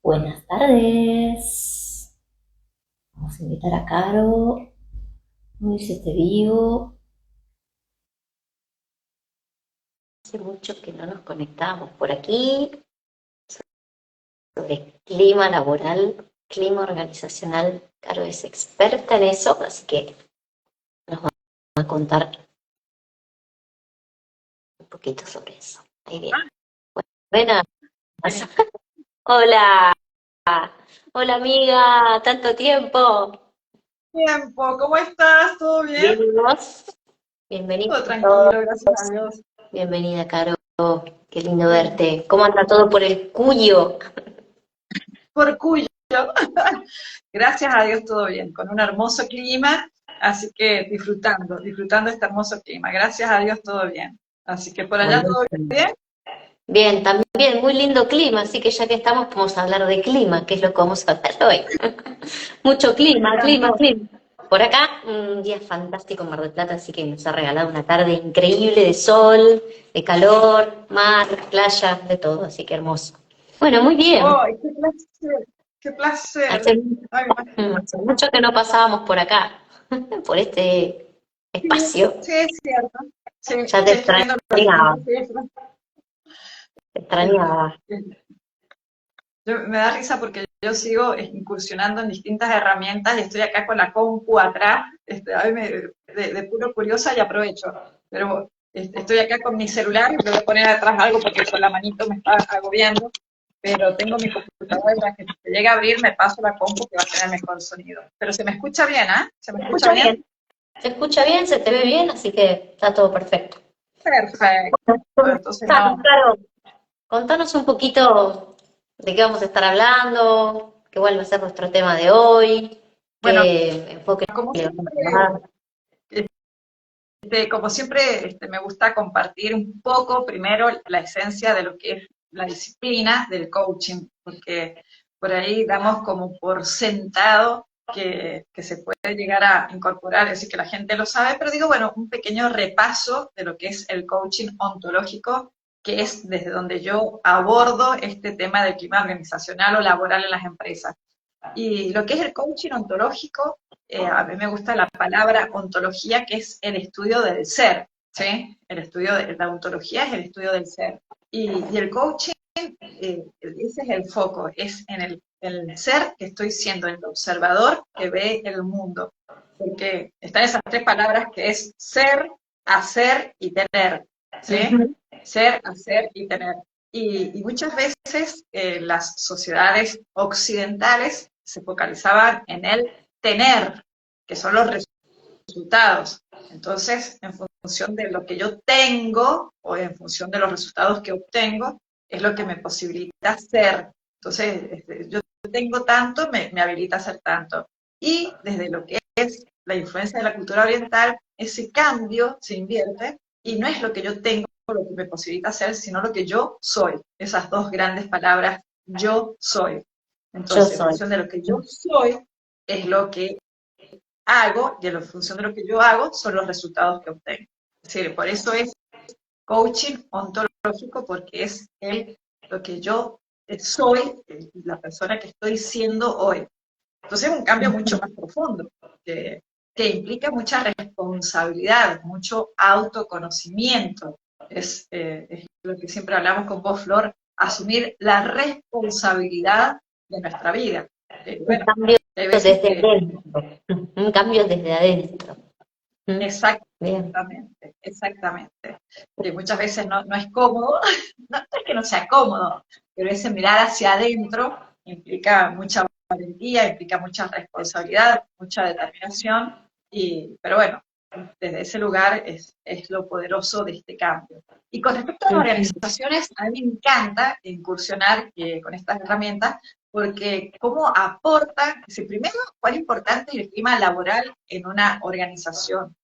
Buenas tardes. Vamos a invitar a Caro. Uy, se te vio. Hace mucho que no nos conectábamos por aquí sobre clima laboral, clima organizacional. Caro es experta en eso, así que nos va a contar un poquito sobre eso. Ahí viene. Buenas. Buenísimo. Hola, hola amiga, tanto tiempo. Tiempo, ¿cómo estás? ¿Todo bien? Bien, ¿y vos? Bienvenidos Todo todos. tranquilo, gracias a Dios. Bienvenida, Caro. Qué lindo Bien. verte. ¿Cómo anda todo por el Cuyo? Por Cuyo, gracias a Dios todo bien, con un hermoso clima, así que disfrutando este hermoso clima. Gracias a Dios todo bien. Así que por allá todo Buenísimo. bien. Bien, también muy lindo clima, así que ya que estamos, vamos a hablar de clima, que es lo que vamos a hablar hoy. Mucho Me clima, clima, encantó. clima. Por acá, un día fantástico en Mar del Plata, así que nos ha regalado una tarde increíble de sol, de calor, mar, playa, de todo, así que hermoso. Bueno, muy bien. ¡Ay, qué placer! ¡Qué placer! Hace, Ay, me imagino. hace mucho que no pasábamos por acá, por este Sí, espacio. sí, es cierto. Sí, Ya te sí, estoy viendo las extrañaba, distintas cifras. te extrañaba. Me da risa porque yo sigo incursionando en distintas herramientas y estoy acá con la compu atrás, de puro curiosa y aprovecho. Pero estoy acá con mi celular, le voy a poner atrás algo porque con la manito me está agobiando, pero tengo mi computadora y la que se llega a abrir me paso la compu que va a tener mejor sonido. Pero se me escucha bien, ¿ah? ¿Se me Se escucha escucha bien? bien, se escucha bien, se te ve bien, así que está todo perfecto. Perfecto. Entonces Contanos, no. Caro, contanos un poquito de qué vamos a estar hablando, qué cuál va a ser nuestro tema de hoy, Bueno, qué enfoque como le vamos siempre, a dar. Como siempre, me gusta compartir un poco primero la esencia de lo que es la disciplina del coaching, porque por ahí damos como por sentado que se puede llegar a incorporar, es decir, que la gente lo sabe, pero digo, bueno, un pequeño repaso de lo que es el coaching ontológico, que es desde donde yo abordo este tema del clima organizacional o laboral en las empresas. Y lo que es el coaching ontológico, a mí me gusta la palabra ontología, que es el estudio del ser, ¿sí? El estudio de la ontología es el estudio del ser. Y el coaching, ese es el foco, es en el ser que estoy siendo, en el observador que ve el mundo. Porque están esas tres palabras que es ser, hacer y tener, ¿sí? Ujú. Ser, hacer y tener. Y muchas veces las sociedades occidentales se focalizaban en el tener, que son los resultados. Entonces, en función de lo que yo tengo o en función de los resultados que obtengo, es lo que me posibilita ser. Entonces, yo tengo tanto, me habilita a hacer tanto. Y desde lo que es la influencia de la cultura oriental, ese cambio se invierte y no es lo que yo tengo lo que me posibilita ser, sino lo que yo soy. Esas dos grandes palabras, yo soy. Yo Entonces, en soy. función de lo que yo soy, es lo que hago y en función de lo que yo hago son los resultados que obtengo. Es decir, por eso es coaching ontológico, porque es lo que yo soy, la persona que estoy siendo hoy. Entonces es un cambio mucho más profundo, que implica mucha responsabilidad, mucho autoconocimiento. Es lo que siempre hablamos con vos, Flor, asumir la responsabilidad de nuestra vida. Un Bueno, cambio hay veces desde que adentro. Un cambio desde adentro. ¿Mm? Bien. exactamente, exactamente. Que muchas veces no es cómodo, no es que no sea cómodo, pero ese mirar hacia adentro implica mucha valentía, implica mucha responsabilidad, mucha determinación, pero bueno, desde ese lugar es lo poderoso de este cambio. Y con respecto a las organizaciones, a mí me encanta incursionar con estas herramientas, porque cómo aporta, si primero, cuán importante es el clima laboral en una organización.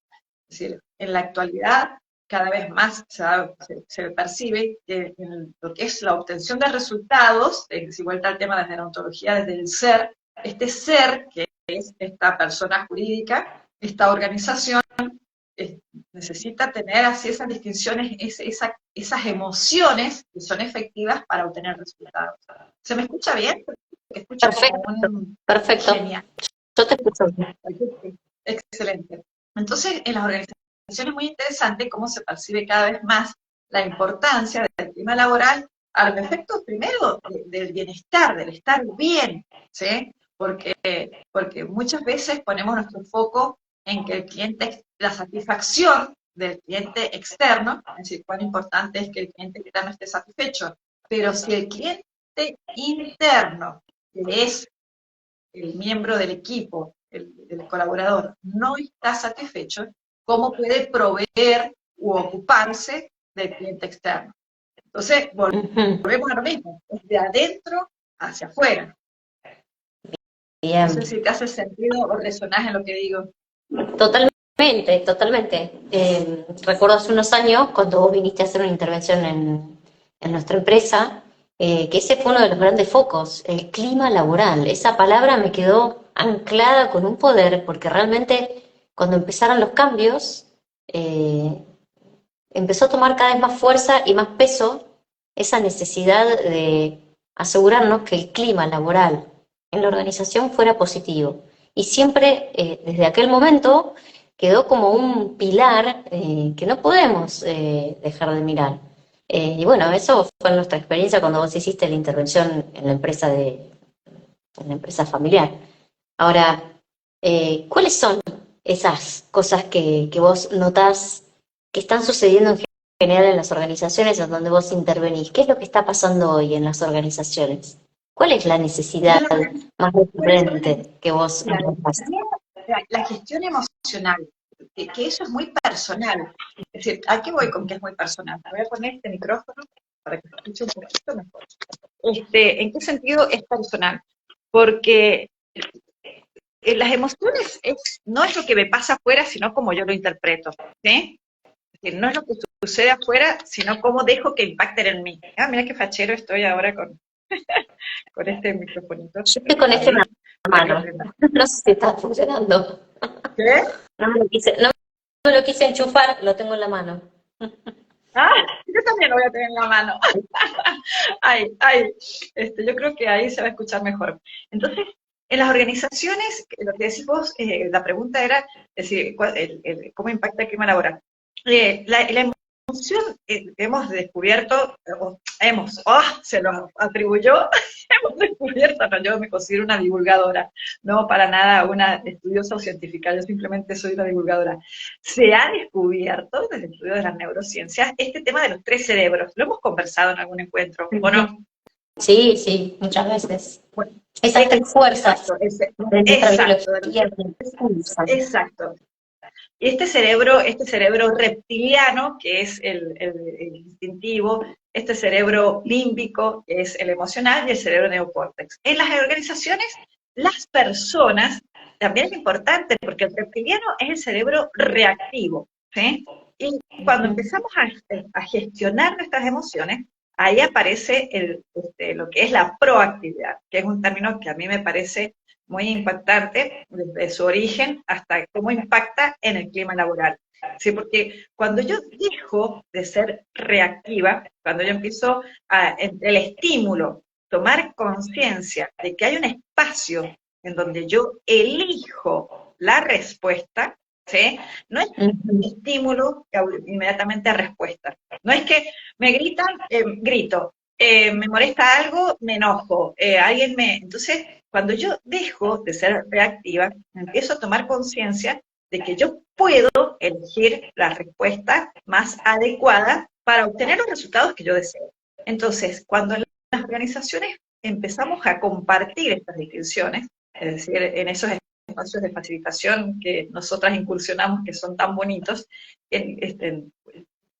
Es decir, en la actualidad cada vez más se percibe que en lo que es la obtención de resultados, si vuelta al tema desde la ontología, desde el ser, este ser que es esta persona jurídica, esta organización, eh, necesita tener así esas distinciones, esas emociones que son efectivas para obtener resultados. ¿Se me escucha bien? te escucho como Perfecto, un perfecto. genial. Yo te escucho. Excelente. Entonces, en las organizaciones es muy interesante cómo se percibe cada vez más la importancia del clima laboral a los efectos, primero, del bienestar, del estar bien, ¿sí? Porque muchas veces ponemos nuestro foco en que el cliente, la satisfacción del cliente externo, es decir, cuán importante es que el cliente externo esté satisfecho, pero si el cliente interno, que es el miembro del equipo, el colaborador, no está satisfecho, ¿cómo puede proveer u ocuparse del cliente externo? Entonces, Ujú. volvemos a lo mismo, es de adentro hacia afuera. No sé Bien. si te hace sentido o resonás en lo que digo. Totalmente, totalmente. Recuerdo hace unos años, cuando vos viniste a hacer una intervención en nuestra empresa, que ese fue uno de los grandes focos, el clima laboral. Esa palabra me quedó anclada con un poder, porque realmente cuando empezaron los cambios, eh, empezó a tomar cada vez más fuerza y más peso esa necesidad de asegurarnos que el clima laboral en la organización fuera positivo. Y siempre, desde aquel momento, quedó como un pilar que no podemos dejar de mirar. Y bueno, eso fue nuestra experiencia cuando vos hiciste la intervención en la empresa en la empresa familiar. Ahora, ¿cuáles son esas cosas que vos notás que están sucediendo en general en las organizaciones en donde vos intervenís? ¿Qué es lo que está pasando hoy en las organizaciones? ¿Cuál es la Y necesidad en las más organizaciones, recurrente que vos la, notás? la gestión emocional, que eso es muy personal. Es decir, ¿a qué voy con que es muy personal? Voy a poner este micrófono para que se escuche un poquito mejor. ¿En qué sentido es personal? Porque las emociones no es lo que me pasa afuera, sino como yo lo interpreto, ¿sí? Es decir, no es lo que sucede afuera, sino cómo dejo que impacten en mí. Ah, mira qué fachero estoy ahora con este microfonito. Yo estoy con este en Ahí, la para que mano. aprendan. No sé si está funcionando. ¿Qué? No me lo quise enchufar, lo tengo en la mano. Ah, yo también lo voy a tener en la mano. Ay, ay, yo creo que ahí se va a escuchar mejor. Entonces, en las organizaciones, lo que decís vos, la pregunta era, es decir, ¿cómo impacta el clima laboral? La emoción hemos descubierto, se lo atribuyó, hemos descubierto, no, yo me considero una divulgadora, no para nada una estudiosa o científica, yo simplemente soy una divulgadora. Se ha descubierto desde el estudio de las neurociencias este tema de los tres cerebros. Lo hemos conversado en algún encuentro, ¿o no? Sí, sí, muchas veces. Bueno, Esas tres fuerzas exacto, de nuestra exacto, biología que impulsan. exacto. Y este cerebro reptiliano, que es el instintivo, este cerebro límbico, que es el emocional, y el cerebro neocórtex. En las organizaciones, las personas, también es importante, porque el reptiliano es el cerebro reactivo, ¿sí? Y cuando empezamos a gestionar nuestras emociones, ahí aparece lo que es la proactividad, que es un término que a mí me parece muy impactante desde su origen hasta cómo impacta en el clima laboral. Sí, porque cuando yo dejo de ser reactiva, cuando yo empiezo el estímulo, tomar conciencia de que hay un espacio en donde yo elijo la respuesta, ¿sí? No es estímulo inmediatamente respuesta. No es que me gritan, grito, me molesta algo, me enojo, Entonces, cuando yo dejo de ser reactiva, empiezo a tomar conciencia de que yo puedo elegir la respuesta más adecuada para obtener los resultados que yo deseo. Entonces, cuando en las organizaciones empezamos a compartir estas distinciones, es decir, en esos espacios de facilitación que nosotras incursionamos, que son tan bonitos,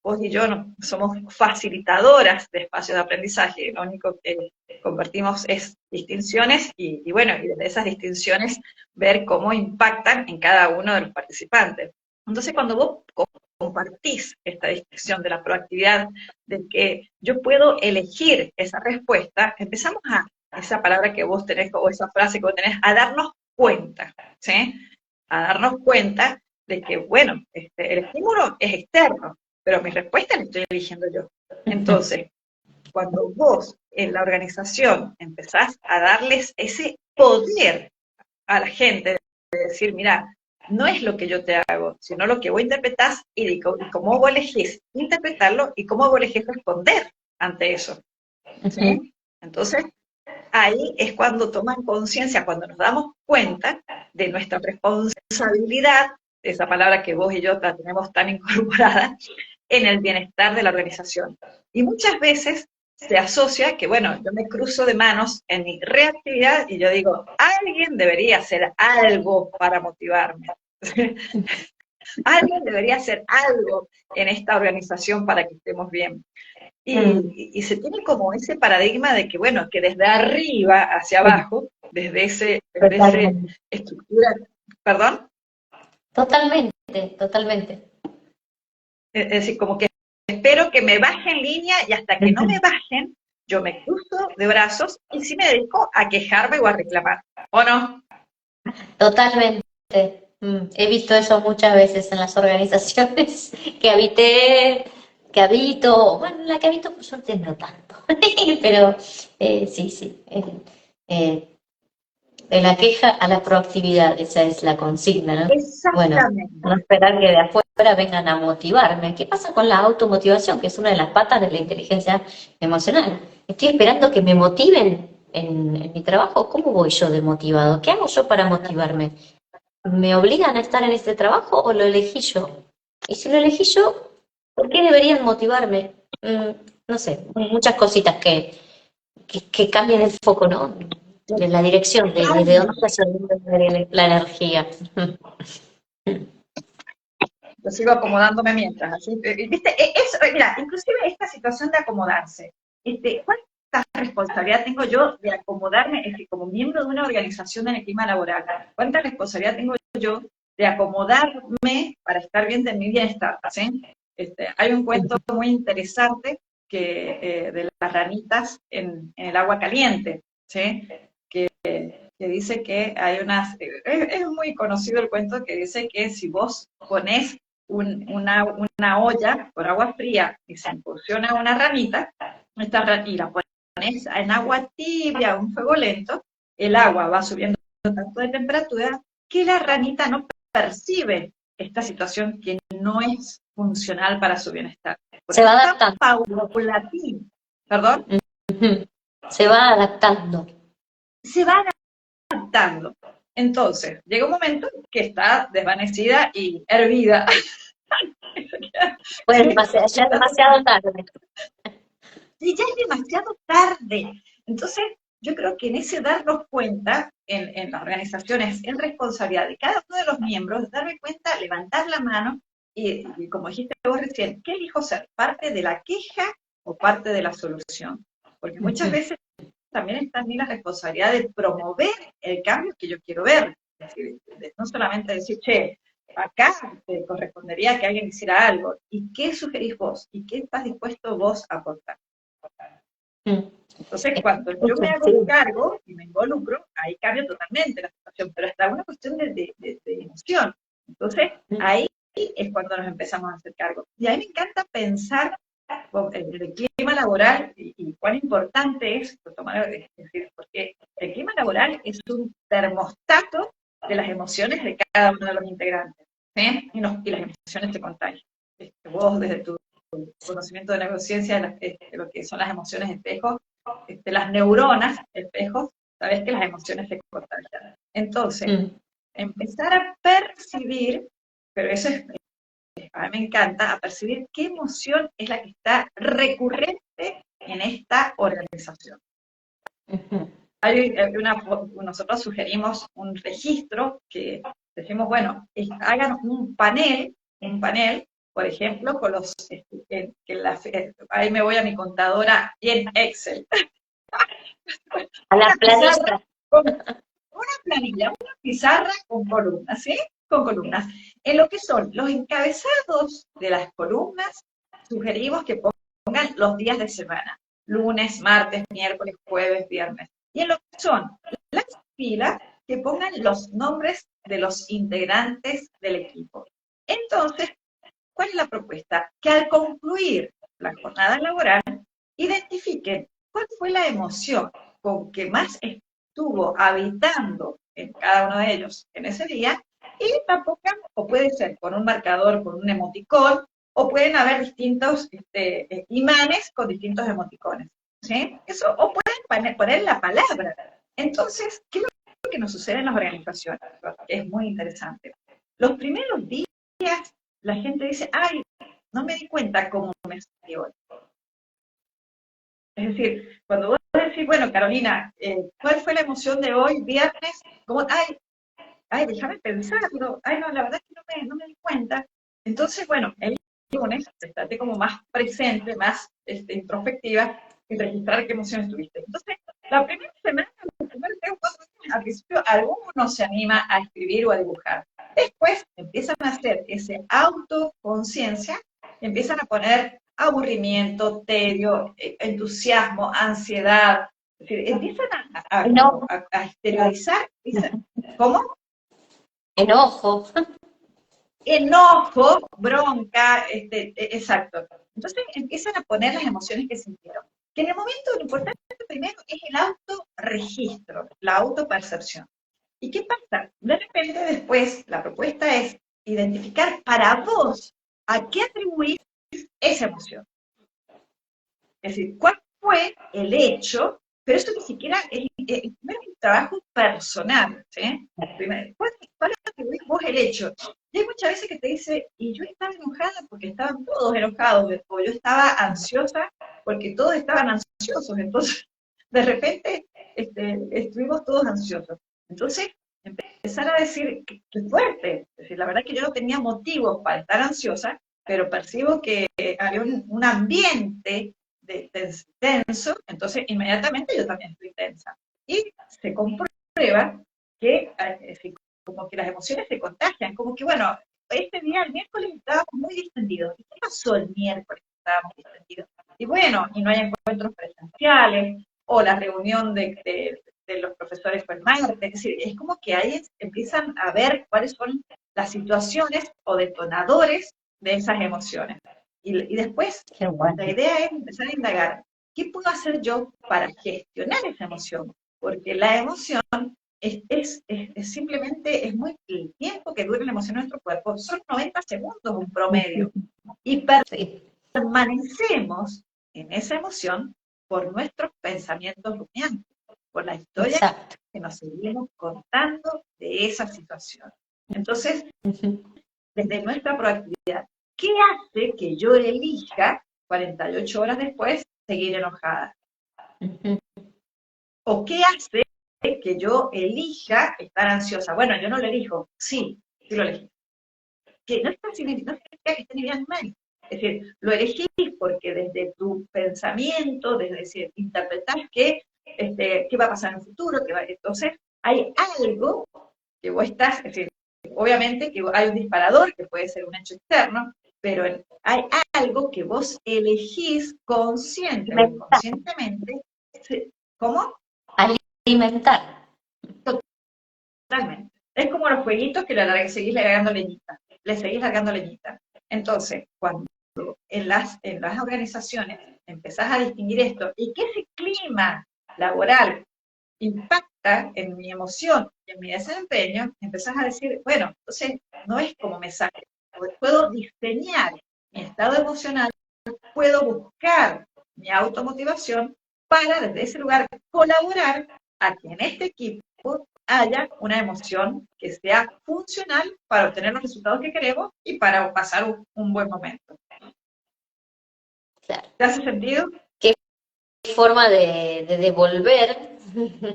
vos y yo no, somos facilitadoras de espacios de aprendizaje, lo único que compartimos es distinciones y bueno, y desde esas distinciones ver cómo impactan en cada uno de los participantes. Entonces, cuando vos compartís esta distinción de la proactividad, de que yo puedo elegir esa respuesta, empezamos esa palabra que vos tenés, o esa frase que vos tenés, a darnos cuenta, ¿sí? A darnos cuenta de que, bueno, el estímulo es externo, pero mi respuesta la estoy eligiendo yo. Entonces, cuando vos en la organización empezás a darles ese poder a la gente, de decir, mira, no es lo que yo te hago, sino lo que vos interpretás y cómo vos elegís interpretarlo y cómo vos elegís responder ante eso. ¿Sí? Entonces, ahí es cuando toman conciencia, cuando nos damos cuenta de nuestra responsabilidad, esa palabra que vos y yo la tenemos tan incorporada, en el bienestar de la organización. Y muchas veces se asocia que, bueno, yo me cruzo de manos en mi reactividad y yo digo, alguien debería hacer algo para motivarme. Alguien debería hacer algo en esta organización para que estemos bien. Y se tiene como ese paradigma de que, bueno, que desde arriba hacia abajo, desde ese estructura, ¿perdón? Totalmente, totalmente. Es decir, como que espero que me bajen línea y hasta que no me bajen, yo me cruzo de brazos y sí me dedico a quejarme o a reclamar, ¿o no? Totalmente. He visto eso muchas veces en las organizaciones que habito, bueno, en la que habito por suerte no tanto, pero sí, sí. De la queja a la proactividad, esa es la consigna, ¿no? Bueno, Exactamente. no esperar que de afuera vengan a motivarme. ¿Qué pasa con la automotivación, que es una de las patas de la inteligencia emocional? Estoy esperando que me motiven en mi trabajo. ¿Cómo voy yo de motivado? ¿Qué hago yo para motivarme? ¿Me obligan a estar en este trabajo o lo elegí yo? Y si lo elegí yo, ¿por qué deberían motivarme? No sé, muchas cositas que cambien el foco, ¿no? De la dirección, desde dónde está saliendo la energía. Yo sigo acomodándome mientras, así, ¿viste? Mira, inclusive esta situación de acomodarse, ¿cuánta responsabilidad tengo yo de acomodarme, es que como miembro de una organización en el clima laboral, cuánta responsabilidad tengo yo de acomodarme para estar bien de mi bienestar? ¿Sí? Hay un cuento muy interesante de las ranitas en el agua caliente, ¿sí? Que dice que hay es muy conocido el cuento que dice que si vos ponés una olla con agua fría y se incursiona una ranita, y la pones en agua tibia, un fuego lento, el agua va subiendo tanto de temperatura que la ranita no percibe esta situación que no es funcional para su bienestar. Se va adaptando. Paulatino. ¿Perdón? Se va adaptando. Se va adaptando. Entonces, llega un momento que está desvanecida y hervida. Pues ya es demasiado tarde. Y ya es demasiado tarde. Entonces, yo creo que en ese darnos cuenta, en las organizaciones, en responsabilidad de cada uno de los miembros, darme cuenta, levantar la mano y como dijiste vos recién, ¿qué elijo ser? ¿Parte de la queja o parte de la solución? Porque muchas veces también está en mí la responsabilidad de promover el cambio que yo quiero ver. Es decir, no solamente decir, che, acá te correspondería que alguien hiciera algo. ¿Y qué sugerís vos? ¿Y qué estás dispuesto vos a aportar? Entonces, cuando yo me hago cargo y me involucro, ahí cambia totalmente la situación, pero hasta una cuestión de emoción. Entonces, ahí es cuando nos empezamos a hacer cargo. Y a mí me encanta pensar en el clima laboral y cuán importante es decir, porque el clima laboral es un termostato de las emociones de cada uno de los integrantes, ¿sí? Y las emociones se contagian. Vos, desde tu conocimiento de neurociencia, lo que son las emociones espejo, las neuronas espejos, sabes que las emociones se contagian. Entonces, empezar a percibir, pero eso a mí me encanta, a percibir qué emoción es la que está recurrente en esta organización. Nosotros sugerimos un registro que decimos, bueno, hagan un panel, por ejemplo, con ahí me voy a mi contadora y en Excel. A la planilla. Una planilla, una pizarra con columnas, ¿sí? Con columnas. En lo que son los encabezados de las columnas, sugerimos que pongan los días de semana, lunes, martes, miércoles, jueves, viernes. Y en lo que son las filas, que pongan los nombres de los integrantes del equipo. Entonces, ¿cuál es la propuesta? Que al concluir la jornada laboral identifiquen cuál fue la emoción con que más estuvo habitando en cada uno de ellos en ese día, y la pongan, o puede ser con un marcador, con un emoticón, o pueden haber distintos imanes con distintos emoticones, ¿sí? Eso, o pueden poner la palabra. Entonces, ¿qué es lo que nos sucede en las organizaciones? Es muy interesante. Los primeros días, la gente dice, ay, no me di cuenta cómo me sentí hoy. Es decir, cuando vos decís, bueno, Carolina, ¿cuál fue la emoción de hoy, viernes? Como, ay, déjame pensar, pero, ay, no, la verdad es que no me di cuenta. Entonces, bueno, el lunes, estate como más presente, más introspectiva, y registrar qué emociones tuviste. Entonces, la primera semana, los primeros 3 o 4 días, al principio, alguno se anima a escribir o a dibujar. Después empiezan a hacer ese autoconciencia, empiezan a poner aburrimiento, tedio, entusiasmo, ansiedad. Es decir, empiezan No, a exteriorizar. Dicen, ¿cómo? enojo. Enojo, bronca, exacto. Entonces empiezan a poner las emociones que sintieron. Que en el momento lo importante primero es el autorregistro, la autopercepción. ¿Y qué pasa? De repente después la propuesta es identificar para vos a qué atribuís esa emoción. Es decir, ¿cuál fue el hecho? Pero eso ni siquiera es primero un trabajo personal, ¿sí? Primero, ¿cuál atribuís vos el hecho? Y hay muchas veces que te dice, y yo estaba enojada porque estaban todos enojados, o yo estaba ansiosa porque todos estaban ansiosos, entonces de repente estuvimos todos ansiosos. Entonces, empezar a decir, qué fuerte, es decir, la verdad es que yo no tenía motivos para estar ansiosa, pero percibo que había un ambiente tenso, entonces inmediatamente yo también estoy tensa. Y se comprueba que como que las emociones se contagian, como que bueno, este día, el miércoles, estábamos muy distendidos. ¿Y qué pasó el miércoles que estábamos distendidos? Y bueno, y no hay encuentros presenciales, o la reunión de los profesores fue el martes, es decir, es como que ahí empiezan a ver cuáles son las situaciones o detonadores de esas emociones. Y después, Bueno. la idea es empezar a indagar, ¿qué puedo hacer yo para gestionar esa emoción? Porque la emoción es simplemente, es muy, el tiempo que dura la emoción en nuestro cuerpo, son 90 segundos un promedio. Y permanecemos en esa emoción por nuestros pensamientos rumiantes, por la historia Exacto. que nos seguimos contando de esa situación. Entonces, desde nuestra proactividad, ¿qué hace que yo elija 48 horas después seguir enojada? ¿O qué hace que yo elija estar ansiosa? Bueno, yo no lo elijo. Sí, sí lo elegí. Que no significa que esté ni bien mal. Es decir, lo elegís porque desde tu pensamiento, desde decir, interpretás qué va a pasar en el futuro, entonces hay algo que vos estás, es decir, obviamente que hay un disparador que puede ser un hecho externo, pero hay algo que vos elegís consciente o inconscientemente. ¿Cómo? Alimentar. Totalmente. Es como los jueguitos que le seguís agregando leñita, le seguís agregando leñita. Entonces, cuando en las organizaciones empezás a distinguir esto y que ese clima laboral impacta en mi emoción y en mi desempeño, empezás a decir, bueno, entonces no es como me sale, puedo diseñar mi estado emocional, puedo buscar mi automotivación para desde ese lugar colaborar a que en este equipo haya una emoción que sea funcional para obtener los resultados que queremos y para pasar un buen momento. Claro. ¿Te hace sentido? ¿Qué forma de devolver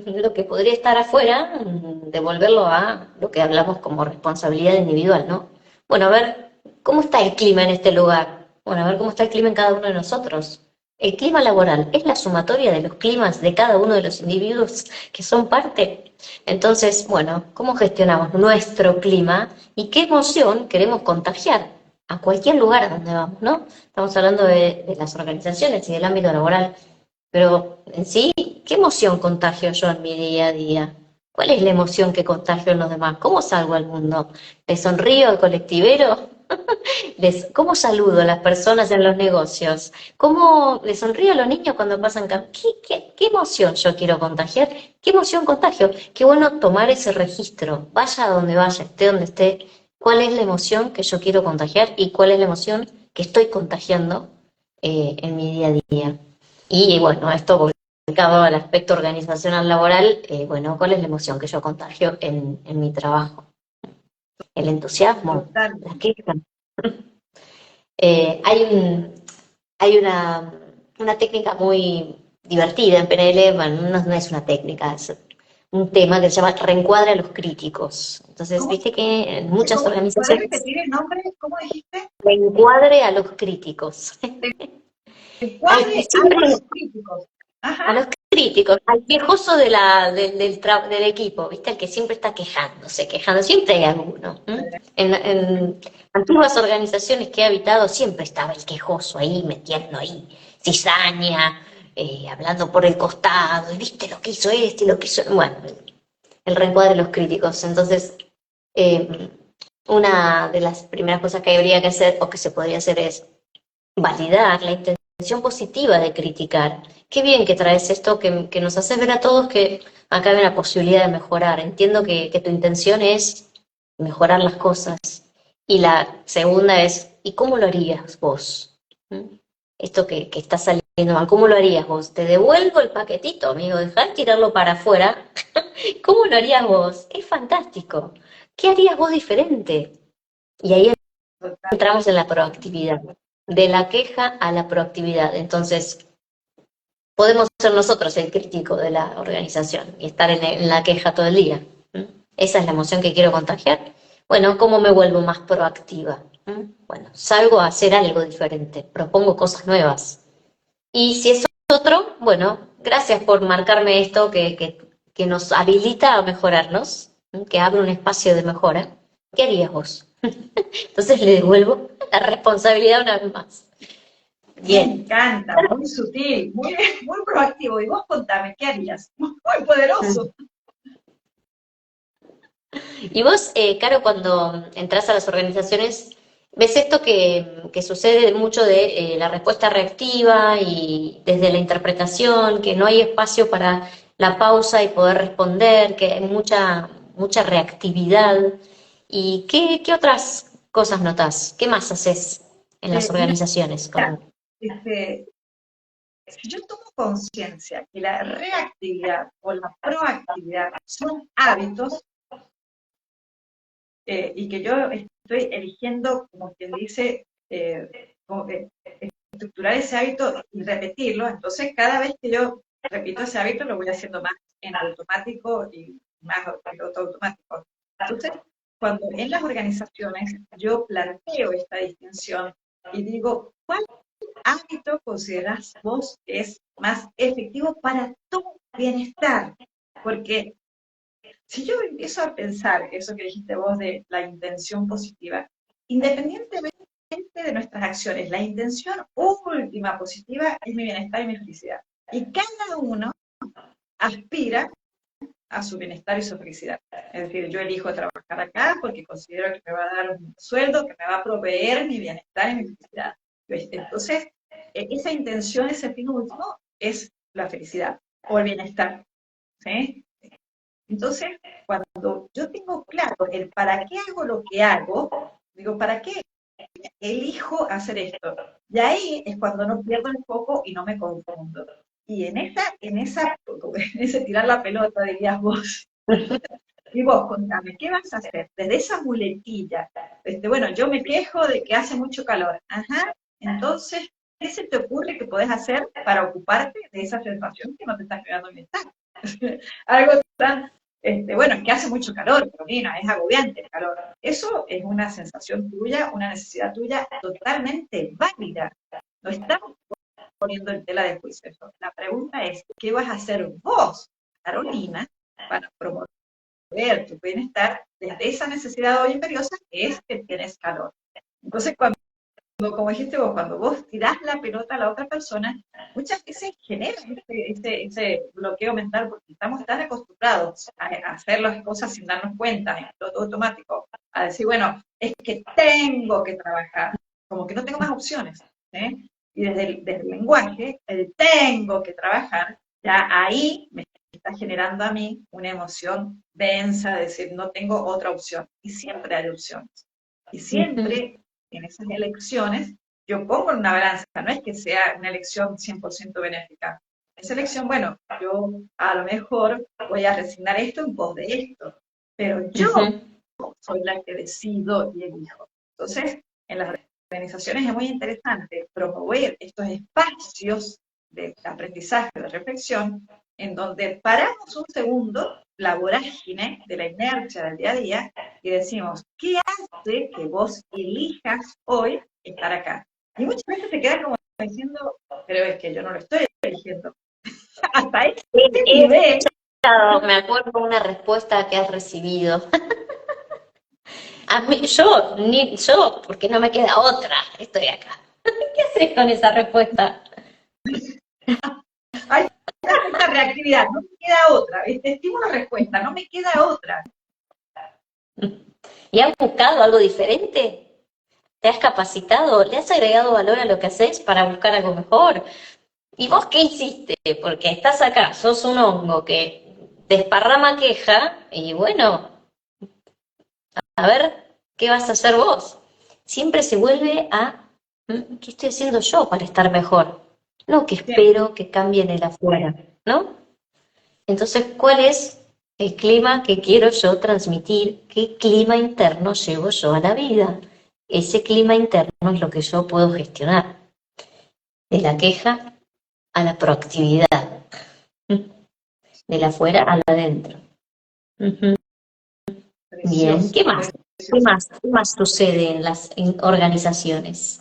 lo que podría estar afuera, devolverlo a lo que hablamos como responsabilidad individual, ¿no? Bueno, a ver, ¿cómo está el clima en este lugar? Bueno, a ver cómo está el clima en cada uno de nosotros. El clima laboral es la sumatoria de los climas de cada uno de los individuos que son parte. Entonces, bueno, ¿cómo gestionamos nuestro clima y qué emoción queremos contagiar a cualquier lugar donde vamos, ¿no? Estamos hablando de las organizaciones y del ámbito laboral, pero en sí, ¿qué emoción contagio yo en mi día a día? ¿Cuál es la emoción que contagio en los demás? ¿Cómo salgo al mundo? ¿Le sonrío al colectivero? ¿Cómo saludo a las personas en los negocios? ¿Cómo les sonrío a los niños cuando pasan? ¿Qué emoción yo quiero contagiar? ¿Qué emoción contagio? Qué bueno tomar ese registro, vaya a donde vaya, esté donde esté, cuál es la emoción que yo quiero contagiar y cuál es la emoción que estoy contagiando en mi día a día. Y bueno, esto volcado al aspecto organizacional laboral, bueno, ¿cuál es la emoción que yo contagio en mi trabajo? El entusiasmo, Total. la queja. Hay hay una técnica muy divertida en PNL, bueno, no es una técnica, es un tema que se llama reencuadre a los críticos. Entonces, ¿Cómo? viste que en muchas ¿Puedes organizaciones, repetir el nombre? ¿Cómo dijiste? reencuadre a los críticos. Al que Encuadre a siempre los críticos. Ajá. a los críticos, al quejoso del equipo, ¿viste? Al que siempre está quejando, siempre hay alguno. ¿M? En antiguas organizaciones que he habitado siempre estaba el quejoso ahí, metiendo ahí cizaña, hablando por el costado, y viste lo que hizo este y lo que hizo. Bueno, el reencuadre de los críticos. Entonces, eh, una de las primeras cosas que habría que hacer o que se podría hacer es validar la intención positiva de criticar. Qué bien que traes esto, que nos haces ver a todos que acá hay una posibilidad de mejorar. Entiendo que tu intención es mejorar las cosas. Y la segunda es, ¿y cómo lo harías vos? ¿Mm? Esto que está saliendo mal, ¿cómo lo harías vos? Te devuelvo el paquetito, amigo, dejá de tirarlo para afuera. ¿Cómo lo harías vos? Es fantástico. ¿Qué harías vos diferente? Y ahí Total. entramos en la proactividad, de la queja a la proactividad. Entonces, podemos ser nosotros el crítico de la organización y estar en la queja todo el día. ¿Mm? Esa es la emoción que quiero contagiar. Bueno, ¿cómo me vuelvo más proactiva? ¿Mm? Bueno, salgo a hacer algo diferente, propongo cosas nuevas. Y si es otro, bueno, gracias por marcarme esto que nos habilita a mejorarnos, ¿m? Que abre un espacio de mejora. ¿Qué harías vos? Entonces le devuelvo la responsabilidad una vez más. Me Bien. encanta, muy sutil, muy, muy proactivo. Y vos contame, ¿qué harías? Muy poderoso. Y vos, Caro, cuando entras a las organizaciones, ves esto que sucede mucho de la respuesta reactiva y desde la interpretación, que no hay espacio para la pausa y poder responder, que hay mucha reactividad. ¿Y qué otras cosas notás? ¿Qué más haces en las Mira, organizaciones? este, si yo tomo conciencia que la reactividad o la proactividad son hábitos y que yo estoy eligiendo, como quien dice, como que estructurar ese hábito y repetirlo, entonces cada vez que yo repito ese hábito lo voy haciendo más en automático y más piloto automático. Entonces, cuando en las organizaciones yo planteo esta distinción y digo, ¿cuál hábito consideras vos que es más efectivo para tu bienestar? Porque si yo empiezo a pensar eso que dijiste vos de la intención positiva, independientemente de nuestras acciones, la intención última positiva es mi bienestar y mi felicidad. Y cada uno aspira a su bienestar y su felicidad. Es decir, yo elijo trabajar acá porque considero que me va a dar un sueldo que me va a proveer mi bienestar y mi felicidad. Entonces, esa intención, ese fin último, es la felicidad o el bienestar. ¿Sí? Entonces, cuando yo tengo claro el para qué hago lo que hago, digo, ¿para qué elijo hacer esto? Y ahí es cuando no pierdo el foco y no me confundo. Y en ese tirar la pelota, dirías vos, y vos contame, ¿qué vas a hacer? Desde esa muletilla, bueno, yo me quejo de que hace mucho calor. Ajá, entonces, ¿qué se te ocurre que podés hacer para ocuparte de esa sensación que no te está creando bienestar? Algo tan, bueno, es que hace mucho calor, pero mira, es agobiante el calor. Eso es una sensación tuya, una necesidad tuya totalmente válida. No estamos poniendo en tela de juicio eso. La pregunta es, ¿qué vas a hacer vos, Carolina, para promover tu bienestar desde esa necesidad hoy imperiosa que es que tienes calor? Entonces, cuando como dijiste vos, cuando vos tirás la pelota a la otra persona, muchas veces genera ese bloqueo mental porque estamos tan acostumbrados a hacer las cosas sin darnos cuenta, en piloto automático, a decir, bueno, es que tengo que trabajar, como que no tengo más opciones. ¿Eh? Y desde el lenguaje, el tengo que trabajar, ya ahí me está generando a mí una emoción densa, de decir, no tengo otra opción. Y siempre hay opciones. Y Ujú, siempre en esas elecciones, yo pongo en una balanza, no es que sea una elección 100% benéfica. Esa elección, bueno, yo a lo mejor voy a resignar esto en pos de esto, pero yo ujú, soy la que decido y elijo. Entonces, en las organizaciones es muy interesante promover estos espacios de aprendizaje, de reflexión, en donde paramos un segundo la vorágine de la inercia del día a día y decimos, ¿qué hace que vos elijas hoy estar acá? Y muchas veces te quedas como diciendo, pero es que yo no lo estoy eligiendo. Hasta ese He nivel. escuchado, me acuerdo una respuesta que has recibido. A mí, yo, porque no me queda otra, estoy acá. ¿Qué haces con esa respuesta? Hay esta reactividad, no me queda otra, este estímulo-respuesta, no me queda otra. ¿Y has buscado algo diferente? ¿Te has capacitado? ¿Le has agregado valor a lo que haces para buscar algo mejor? ¿Y vos qué hiciste? Porque estás acá, sos un hongo que desparrama queja y bueno, a ver qué vas a hacer vos. Siempre se vuelve a ¿qué estoy haciendo yo para estar mejor? No que Siempre. espero que cambien el afuera, ¿no? Entonces, ¿cuál es el clima que quiero yo transmitir? ¿Qué clima interno llevo yo a la vida? Ese clima interno es lo que yo puedo gestionar, de la queja a la proactividad, de la afuera a la adentro. Ujú. Bien, Precioso, ¿qué más? ¿Qué precioso. más? ¿Qué más sucede en las organizaciones?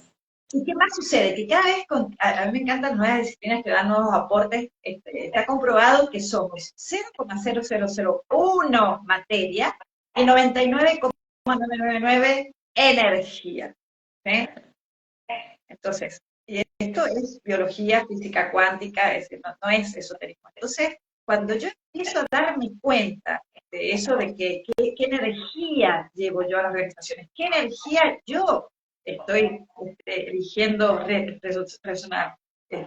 ¿Y qué más sucede? Que cada vez, a mí me encantan nuevas disciplinas que dan nuevos aportes. Está comprobado que somos 0,0001 materia y 99,999 energía. ¿Sí? Entonces, y esto es biología, física cuántica, es decir, no es esoterismo. Entonces, cuando yo empiezo a darme cuenta de eso, de qué energía llevo yo a las organizaciones, qué energía yo estoy eligiendo resonar,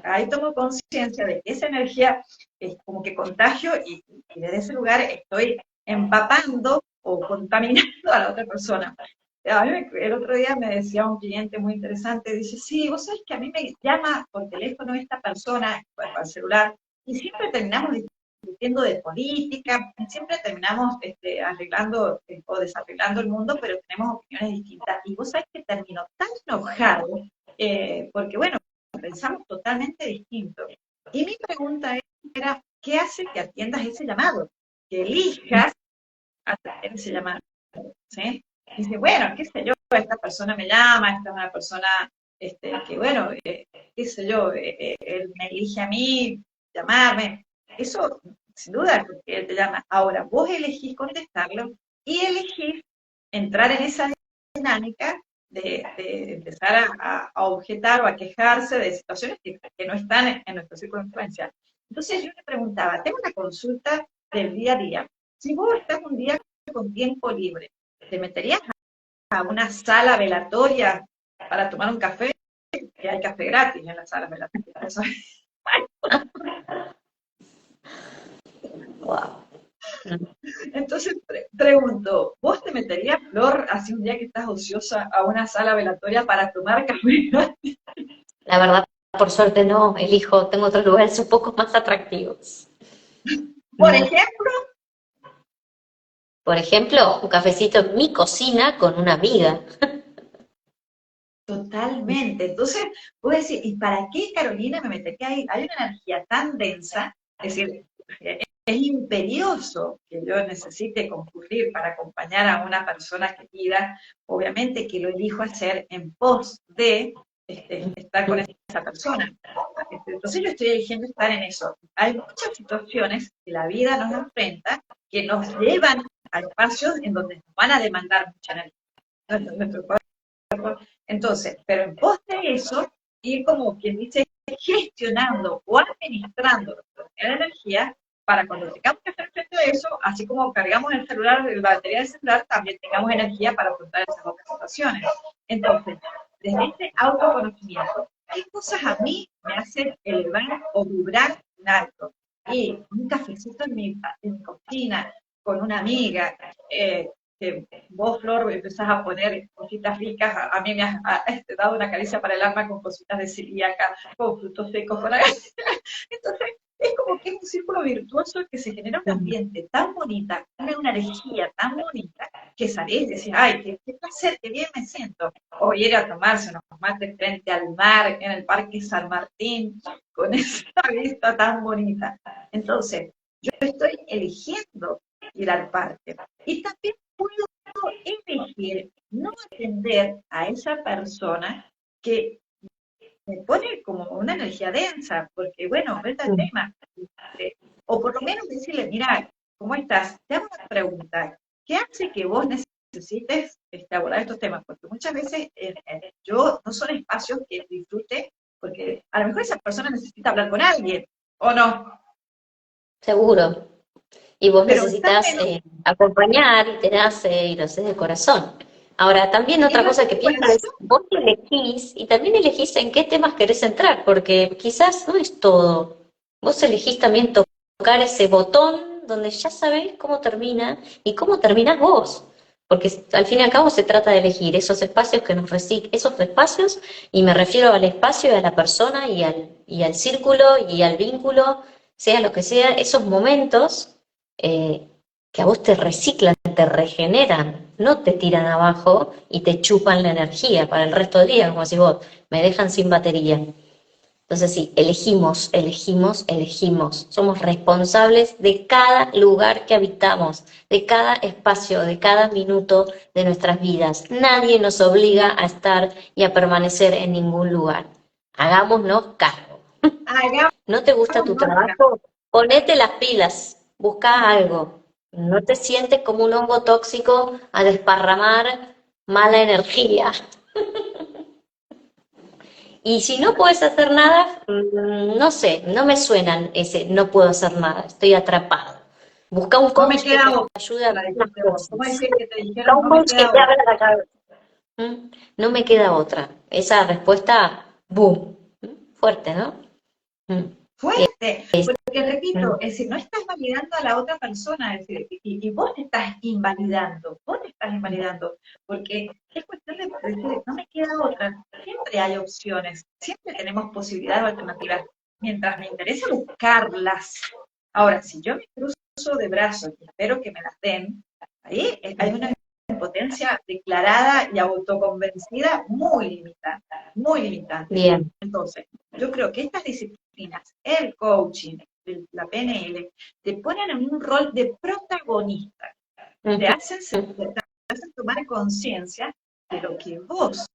ahí tomo conciencia de que esa energía es como que contagio y desde ese lugar estoy empapando o contaminando a la otra persona. A mí el otro día me decía un cliente muy interesante, dice, sí, vos sabés que a mí me llama por teléfono esta persona, al celular, y siempre terminamos discutiendo de política, siempre terminamos arreglando o desarreglando el mundo, pero tenemos opiniones distintas. Y vos sabés que terminó tan enojado, porque bueno, pensamos totalmente distinto. Y mi pregunta era, ¿qué hace que atiendas ese llamado? Que elijas atender ese llamado, ¿sí? Dice, bueno, qué sé yo, esta persona me llama, esta es una persona que, bueno, qué sé yo, él me elige a mí, llamarme. Eso, sin duda, es porque él te llama. Ahora, vos elegís contestarlo y elegís entrar en esa dinámica de empezar a objetar o a quejarse de situaciones que no están en nuestro círculo de influencia. Entonces yo le preguntaba, tengo una consulta del día a día. Si vos estás un día con tiempo libre, ¿te meterías a una sala velatoria para tomar un café? Que hay café gratis en las salas velatorias. Eso es. Wow. Entonces pregunto, ¿vos te meterías, Flor, así un día que estás ociosa, a una sala velatoria para tomar café gratis? La verdad, por suerte no, elijo, tengo otros lugares un poco más atractivos. Por No. ejemplo, Por ejemplo, un cafecito en mi cocina con una amiga. totalmente. Entonces, vos decís, ¿y para qué, Carolina, me metería ahí? Hay una energía tan densa, es decir, es imperioso que yo necesite concurrir para acompañar a una persona querida, obviamente que lo elijo hacer en pos de estar con esa persona. Entonces yo estoy eligiendo estar en eso. Hay muchas situaciones que la vida nos enfrenta que nos llevan a espacios en donde nos van a demandar mucha energía. Nuestro Entonces, pero en pos de eso, ir como quien dice, gestionando o administrando nuestra energía para cuando tengamos que hacer frente a eso, así como cargamos el celular, la batería del celular, también tengamos energía para afrontar esas otras situaciones. Entonces, desde este autoconocimiento, ¿qué cosas a mí me hacen elevar o vibrar en alto? Y un cafecito en mi cocina, con una amiga, que vos, Flor, empezás a poner cositas ricas, a mí me has dado una caricia para el alma con cositas de celíaca, con frutos secos, con entonces es como que es un círculo virtuoso que se genera un ambiente tan bonita, una energía tan bonita, que salís y decís, ay, qué placer, qué bien me siento. O ir a tomarse unos mates frente al mar, en el Parque San Martín, con esa vista tan bonita. Entonces, yo estoy eligiendo ir al parque. Y también puedo elegir no atender a esa persona que me pone como una energía densa, porque bueno, ves el tema. O por lo menos decirle, mira, ¿cómo estás? Te hago una pregunta. ¿Qué hace que vos necesites abordar estos temas? Porque muchas veces yo no son espacios que disfrute, porque a lo mejor esa persona necesita hablar con alguien, ¿o no? Seguro. Y vos Pero está necesitas bueno, acompañar y tenés, y lo haces de corazón. Ahora, también y otra lo cosa haces que de pienso es, corazón. vos elegís y también elegís en qué temas querés entrar, porque quizás no es todo. Vos elegís también tocar ese botón donde ya sabés cómo termina y cómo terminás vos. Porque al fin y al cabo se trata de elegir esos espacios que nos reciben, esos espacios, y me refiero al espacio y a la persona y al círculo y al vínculo, sea lo que sea, esos momentos eh, que a vos te reciclan, te regeneran, no te tiran abajo y te chupan la energía para el resto del día, como si vos, me dejan sin batería. Entonces sí, elegimos, elegimos, elegimos. Somos responsables de cada lugar que habitamos, de cada espacio, de cada minuto de nuestras vidas. Nadie nos obliga a estar y a permanecer en ningún lugar. Hagámonos cargo. Hagamos ¿No te gusta tu nota. trabajo? Ponete las pilas, busca algo. No te sientes como un hongo tóxico a desparramar mala energía. Y si no puedes hacer nada, no sé, no me suenan ese no puedo hacer nada, estoy atrapado. Busca un No me coach que queda te otra, ayude a ver las dijiste vos. ¿Cómo cosas. decís que te Busca dijeron? un No me coach que queda te otra. abra la cabeza. No me queda otra. Esa respuesta, boom, fuerte, ¿no? Mm. Fuerte, Es- porque repito, mm. es decir, no estás validando a la otra persona, es decir, y vos te estás invalidando, porque es cuestión de decir, no me queda otra, siempre hay opciones, siempre tenemos posibilidades o alternativas, mientras me interesa buscarlas. Ahora, si yo me cruzo de brazos y espero que me las den, ahí hay una impotencia declarada y autoconvencida muy limitante, muy limitante. Bien. Entonces, yo creo que estas disciplinas, el coaching, la PNL, te ponen en un rol de protagonista, te Ujú. hacen, te hacen tomar conciencia de lo que vos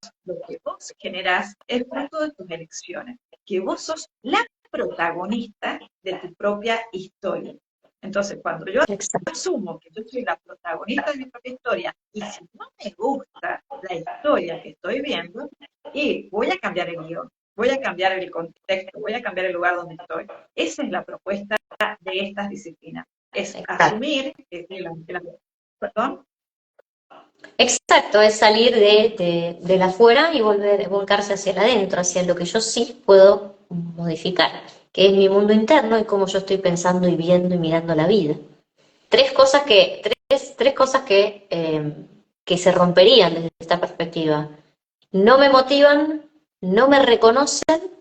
generás es fruto de tus elecciones, que vos sos la protagonista de tu propia historia. Entonces, cuando yo Exacto. asumo que yo soy la protagonista de mi propia historia y si no me gusta la historia que estoy viendo, y voy a cambiar el guión, voy a cambiar el contexto, voy a cambiar el lugar donde estoy. Esa es la propuesta de estas disciplinas. Es Exacto. asumir perdón, Exacto, es salir del afuera y volcarse hacia el adentro, hacia lo que yo sí puedo modificar, que es mi mundo interno y cómo yo estoy pensando y viendo y mirando la vida. Tres cosas que se romperían desde esta perspectiva. No me motivan, no me reconocen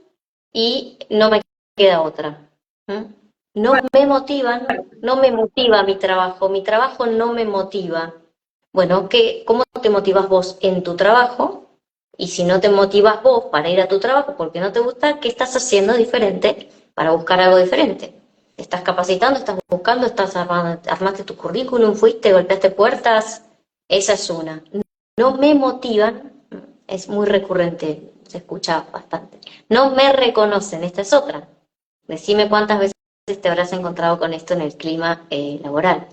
y no me queda otra. ¿Mm? No me motivan, no me motiva mi trabajo no me motiva. Bueno, ¿cómo te motivas vos en tu trabajo? Y si no te motivas vos para ir a tu trabajo porque no te gusta, ¿qué estás haciendo diferente para buscar algo diferente? ¿Te estás capacitando, estás buscando, armaste tu currículum, fuiste, golpeaste puertas? Esa es una. No me motivan, es muy recurrente, se escucha bastante. No me reconocen, esta es otra. Decime cuántas veces te habrás encontrado con esto en el clima laboral.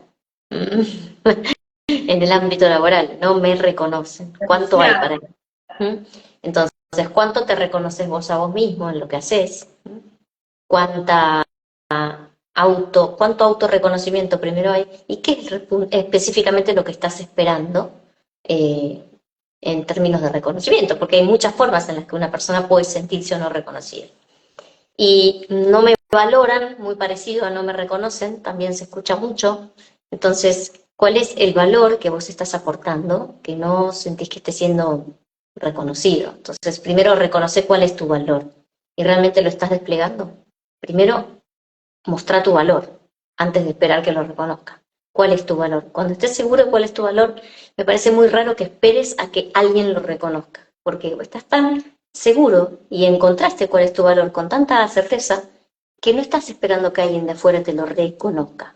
En el ámbito laboral, no me reconocen. ¿Cuánto hay para demasiado. ello? ¿Mm? Entonces, ¿cuánto te reconoces vos a vos mismo en lo que haces? ¿Cuánta cuánto autorreconocimiento primero hay? ¿Y qué es específicamente lo que estás esperando eh, en términos de reconocimiento? Porque hay muchas formas en las que una persona puede sentirse o no reconocida. Y no me valoran, muy parecido a no me reconocen, también se escucha mucho. Entonces, ¿cuál es el valor que vos estás aportando que no sentís que esté siendo reconocido? Entonces, primero reconoce cuál es tu valor y realmente lo estás desplegando. Primero, mostrar tu valor antes de esperar que lo reconozca. ¿Cuál es tu valor? Cuando estés seguro de cuál es tu valor, me parece muy raro que esperes a que alguien lo reconozca, porque estás tan seguro y encontraste cuál es tu valor con tanta certeza que no estás esperando que alguien de afuera te lo reconozca.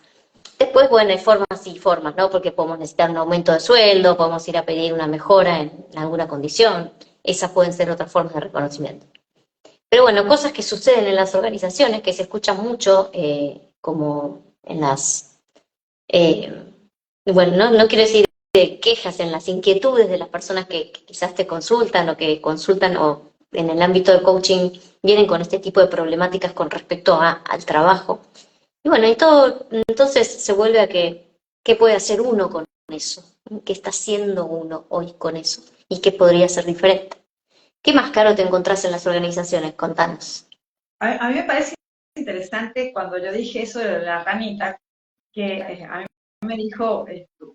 Después, bueno, hay formas y formas, ¿no? Porque podemos necesitar un aumento de sueldo, podemos ir a pedir una mejora en alguna condición. Esas pueden ser otras formas de reconocimiento. Pero bueno, cosas que suceden en las organizaciones, que se escuchan mucho, como en las, eh, bueno, no quiero decir quejas, en las inquietudes de las personas que quizás te consultan o que consultan o en el ámbito del coaching vienen con este tipo de problemáticas con respecto al trabajo. Y bueno, y todo entonces se vuelve a qué puede hacer uno con eso, qué está haciendo uno hoy con eso y qué podría ser diferente. ¿Qué más caro te encontrás en las organizaciones? Contanos. A mí me parece interesante cuando yo dije eso de la ranita, que a mí me dijo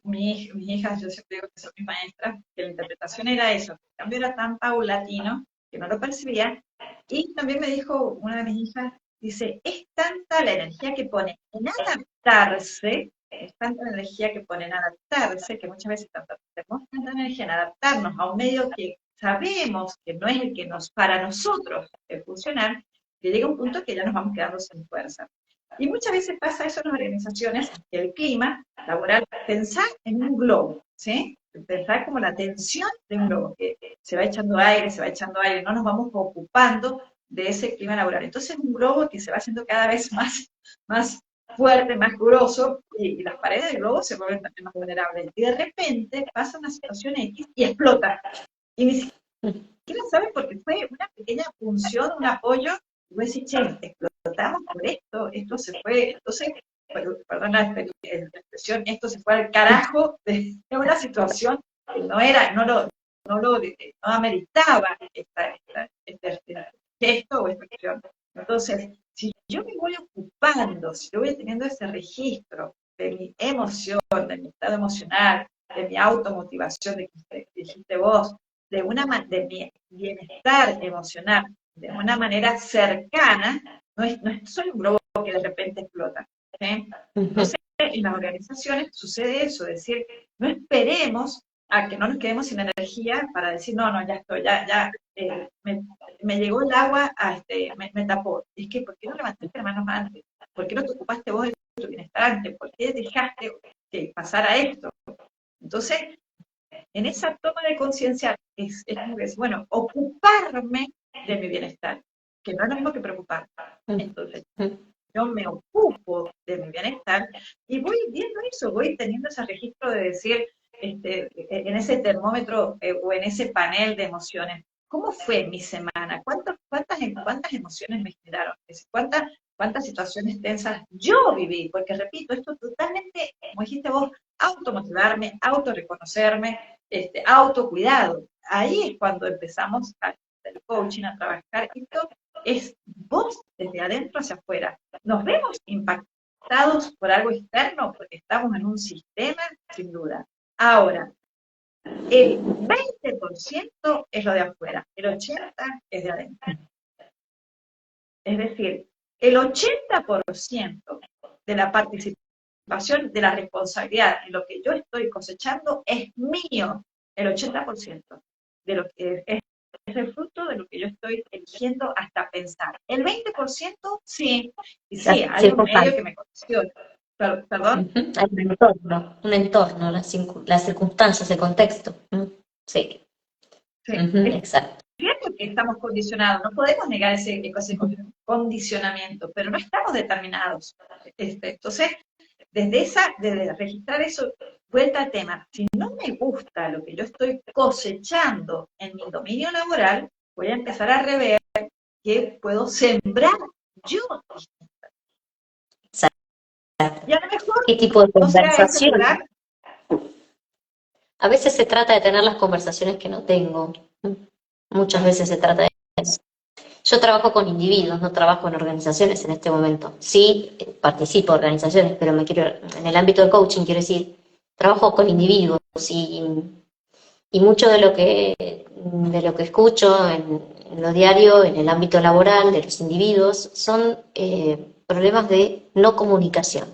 mis hijas, yo siempre digo que son mis maestras, que la interpretación era eso, el cambio era tan paulatino que no lo percibía, y también me dijo una de mis hijas, dice, es tanta la energía que pone en adaptarse, es tanta la energía que pone en adaptarse, que muchas veces tenemos tanta energía en adaptarnos a un medio que sabemos que no es el que nos, para nosotros, funcionar, que llega un punto que ya nos vamos quedando sin fuerza. Y muchas veces pasa eso en las organizaciones, que el clima laboral, pensar en un globo, ¿sí? Pensar como la tensión de un globo, que se va echando aire, no nos vamos ocupando de ese clima laboral. Entonces un globo que se va haciendo cada vez más fuerte, más grueso, y las paredes del globo se vuelven también más vulnerables. Y de repente pasa una situación X y explota. Y ni siquiera sabes porque fue una pequeña función, un apoyo, y vos decís, che, explotamos por esto se fue, entonces, perdón la expresión, esto se fue al carajo de una situación que no era, no ameritaba este gesto o esta acción. Entonces, si yo me voy ocupando, si yo voy teniendo ese registro de mi emoción, de mi estado emocional, de mi automotivación, de que dijiste vos, de mi bienestar emocional, de una manera cercana, no es solo un globo que de repente explota. ¿Sí? Entonces, en las organizaciones sucede eso, es decir, no esperemos a que no nos quedemos sin energía para decir, no, ya estoy, me llegó el agua, me tapó. Es que, ¿por qué no levantaste las manos antes? ¿Por qué no te ocupaste vos de tu bienestar antes? ¿Por qué dejaste que pasara esto? Entonces, en esa toma de conciencia es como que decir, bueno, ocuparme de mi bienestar, que no es lo mismo que preocuparme. Entonces, yo me ocupo de mi bienestar y voy viendo eso, voy teniendo ese registro de decir, en ese termómetro o en ese panel de emociones, ¿cómo fue mi semana? ¿Cuántas emociones me generaron? ¿Cuántas situaciones tensas yo viví? Porque repito, esto totalmente, como dijiste vos, automotivarme, autorreconocerme, autocuidado. Ahí es cuando empezamos a hacer coaching, a trabajar. Esto es vos desde adentro hacia afuera. ¿Nos vemos impactados por algo externo? Porque estamos en un sistema, sin duda. Ahora, el 20% es lo de afuera, el 80% es de adentro. Es decir, el 80% de la participación, de la responsabilidad en lo que yo estoy cosechando es mío, el 80% de lo que es el fruto de lo que yo estoy eligiendo hasta pensar. El 20% sí, y sí, hay un medio que me condiciona. ¿Perdón? Hay un entorno, las circunstancias, el contexto. Sí. Sí. Exacto. Es cierto que estamos condicionados, no podemos negar ese condicionamiento, pero no estamos determinados. Entonces, desde registrar eso, vuelta al tema, si no me gusta lo que yo estoy cosechando en mi dominio laboral, voy a empezar a rever qué puedo sembrar yo. Y a lo mejor ¿Qué tipo de no será ese conversación? lugar. A veces se trata de tener las conversaciones que no tengo. Muchas veces se trata de eso. Yo trabajo con individuos, no trabajo en organizaciones en este momento. Sí, participo en organizaciones, pero en el ámbito del coaching, quiero decir, trabajo con individuos y mucho de lo que escucho en lo diario, en el ámbito laboral de los individuos, son problemas de no comunicación.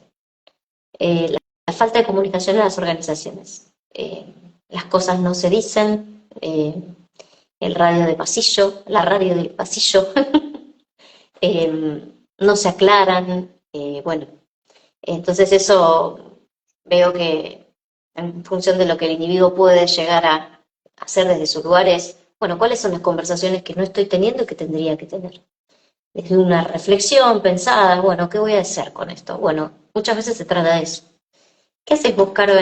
La falta de comunicación en las organizaciones. Las cosas no se dicen, la radio del pasillo, no se aclaran, bueno, entonces eso veo que en función de lo que el individuo puede llegar a hacer desde su lugar es, bueno, ¿cuáles son las conversaciones que no estoy teniendo y que tendría que tener? Desde una reflexión pensada, bueno, ¿qué voy a hacer con esto? Bueno, muchas veces se trata de eso. ¿Qué haces vos, Caro,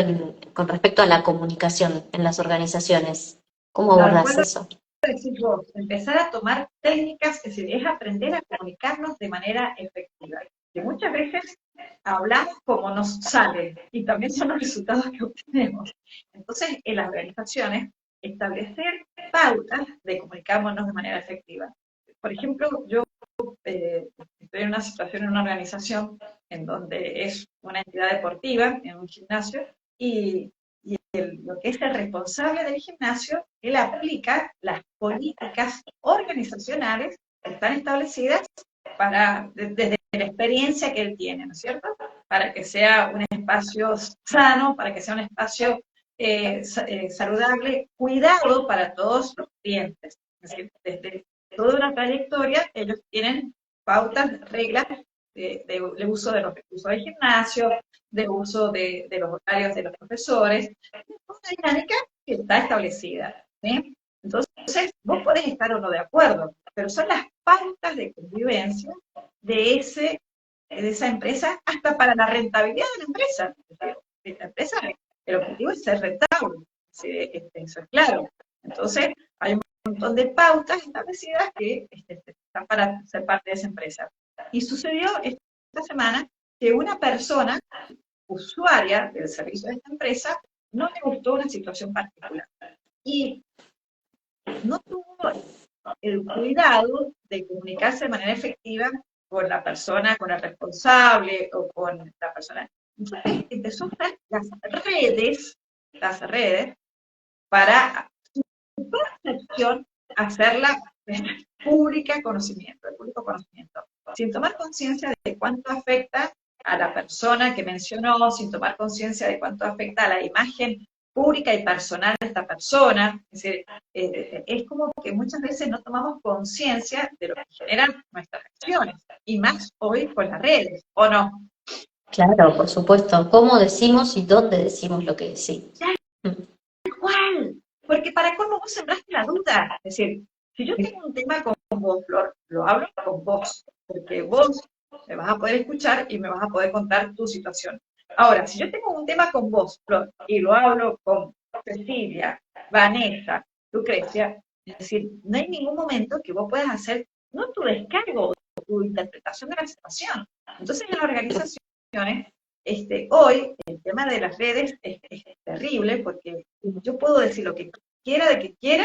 con respecto a la comunicación en las organizaciones? ¿Cómo Tal abordás cual lo eso? decís vos, empezar a tomar técnicas, es aprender a comunicarnos de manera efectiva. Que muchas veces hablamos como nos sale y también son los resultados que obtenemos. Entonces, en las organizaciones, establecer pautas de comunicarnos de manera efectiva. Por ejemplo, yo estoy en una situación en una organización en donde es una entidad deportiva, en un gimnasio, y lo que es el responsable del gimnasio, él aplica las políticas organizacionales que están establecidas desde la experiencia que él tiene, ¿no es cierto? Para que sea un espacio sano, para que sea un espacio saludable, cuidado para todos los clientes. Es decir, desde toda una trayectoria, ellos tienen pautas, reglas de uso de los recursos del gimnasio, de uso de los horarios de los profesores, una dinámica que está establecida. ¿Sí? Entonces, vos podés estar o no de acuerdo, pero son las pautas de convivencia de esa empresa hasta para la rentabilidad de la empresa. La empresa, el objetivo es ser rentable, eso es claro. Entonces, hay un montón de pautas establecidas que están para ser parte de esa empresa. Y sucedió esta semana que una persona usuaria del servicio de esta empresa no le gustó una situación particular y no tuvo el cuidado de comunicarse de manera efectiva con la persona, con el responsable o con la persona. Entonces empezó a usar las redes para su percepción hacerla público conocimiento, sin tomar conciencia de cuánto afecta a la persona que mencionó, sin tomar conciencia de cuánto afecta a la imagen pública y personal de esta persona. Es decir, es como que muchas veces no tomamos conciencia de lo que generan nuestras acciones, y más hoy con las redes, ¿o no? Claro, por supuesto. ¿Cómo decimos y dónde decimos lo que decimos? Mm. ¿Cuál? Porque para cómo vos sembraste la duda. Es decir, si yo tengo un tema con vos, Flor, lo hablo con vos, porque vos me vas a poder escuchar y me vas a poder contar tu situación. Ahora, si yo tengo un tema con vos, Flor, y lo hablo con Cecilia, Vanessa, Lucrecia, es decir, no hay ningún momento que vos puedas hacer, no tu descargo, tu interpretación de la situación. Entonces, en las organizaciones, hoy el tema de las redes es terrible porque yo puedo decir lo que quiera de que quiera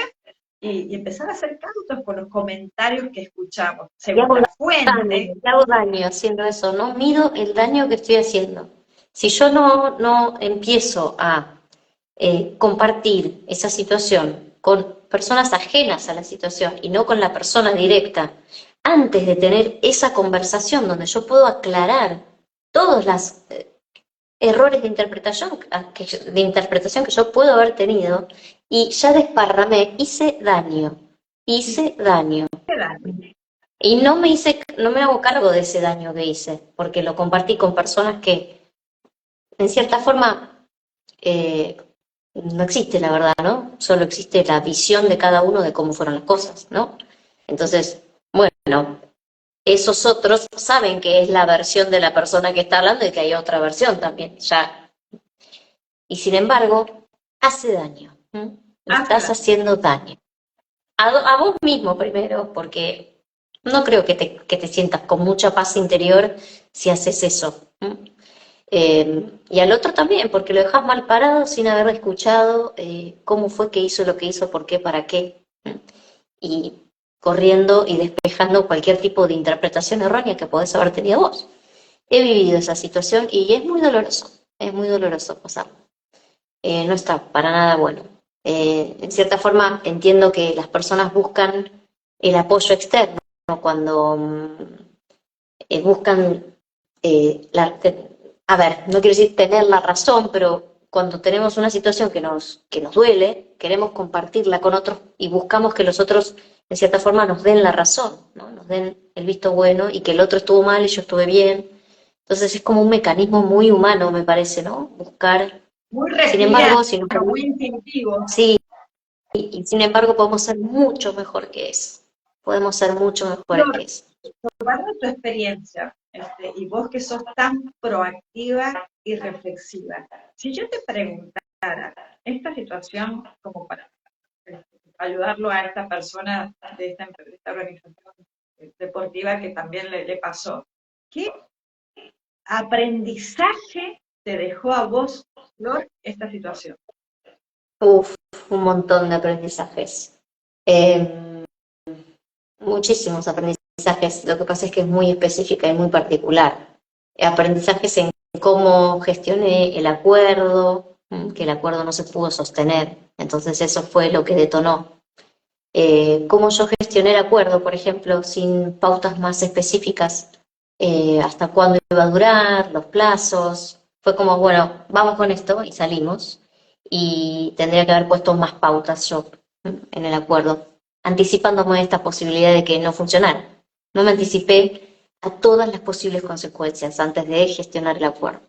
y empezar a hacer cautos con los comentarios que escuchamos, Y según hago la daño, fuente. y hago daño haciendo eso, no mido el daño que estoy haciendo. Si yo no empiezo a compartir esa situación con personas ajenas a la situación y no con la persona directa, antes de tener esa conversación donde yo puedo aclarar todos los errores de interpretación que yo puedo haber tenido y ya desparramé, hice daño. Y no me hago cargo de ese daño que hice, porque lo compartí con personas que, en cierta forma, eh, no existe la verdad, ¿no? Solo existe la visión de cada uno de cómo fueron las cosas, ¿no? Entonces, bueno, esos otros saben que es la versión de la persona que está hablando y que hay otra versión también, ya. Y sin embargo, hace daño. ¿M? Hace Estás daño. haciendo daño. A vos mismo primero, porque no creo que te sientas con mucha paz interior si haces eso. ¿M? Y al otro también, porque lo dejas mal parado sin haber escuchado cómo fue que hizo lo que hizo, por qué, para qué. ¿M? Y corriendo y despejando cualquier tipo de interpretación errónea que podés haber tenido vos. He vivido esa situación y es muy doloroso pasarlo. No está para nada bueno. En cierta forma entiendo que las personas buscan el apoyo externo, ¿no? Cuando buscan, a ver, no quiero decir tener la razón, pero cuando tenemos una situación que nos duele, queremos compartirla con otros y buscamos que los otros, en cierta forma, nos den la razón, ¿no? Nos den el visto bueno y que el otro estuvo mal y yo estuve bien. Entonces es como un mecanismo muy humano, me parece, ¿no? Buscar. Muy Sin reptiliano, embargo, si nos muy instintivo. sí, y sin embargo podemos ser mucho mejor que eso. Podemos ser mucho mejores Flor, que eso. tomando tu experiencia, y vos que sos tan proactiva y reflexiva, si yo te preguntara esta situación como para ayudarlo a esta persona de esta organización deportiva que también le pasó, ¿qué aprendizaje te dejó a vos, Flor, esta situación? Uf, un montón de aprendizajes. Eh, Muchísimos aprendizajes. Lo que pasa es que es muy específica y muy particular. Aprendizajes en cómo gestioné el acuerdo, que el acuerdo no se pudo sostener. Entonces eso fue lo que detonó. Cómo yo gestioné el acuerdo, por ejemplo, sin pautas más específicas, hasta cuándo iba a durar, los plazos. Fue como, bueno, vamos con esto y salimos. Y tendría que haber puesto más pautas yo en el acuerdo, anticipándome esta posibilidad de que no funcionara. No me anticipé a todas las posibles consecuencias antes de gestionar el acuerdo.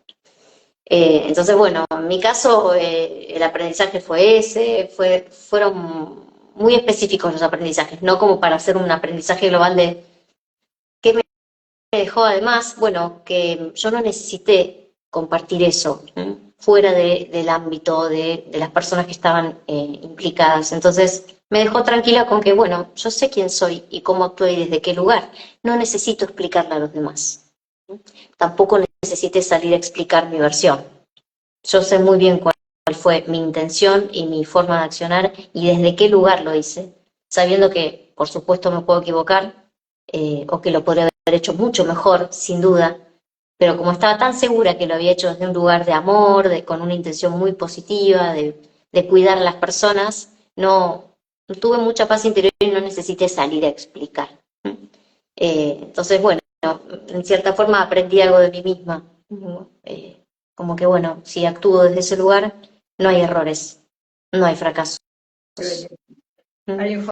Entonces, bueno, en mi caso el aprendizaje fue ese, fueron muy específicos los aprendizajes, no como para hacer un aprendizaje global de qué me dejó además, bueno, que yo no necesité compartir eso fuera del ámbito de las personas que estaban implicadas. Entonces, me dejó tranquila con que, bueno, yo sé quién soy y cómo actué y desde qué lugar. No necesito explicarle a los demás. Tampoco necesité salir a explicar mi versión. Yo sé muy bien cuál fue mi intención y mi forma de accionar y desde qué lugar lo hice, sabiendo que, por supuesto, me puedo equivocar o que lo podría haber hecho mucho mejor, sin duda, pero como estaba tan segura que lo había hecho desde un lugar de amor, con una intención muy positiva, de cuidar a las personas, no tuve mucha paz interior y no necesité salir a explicar. Entonces, bueno, en cierta forma aprendí algo de mí misma. Como que, bueno, si actúo desde ese lugar, no hay errores, no hay fracasos. Hay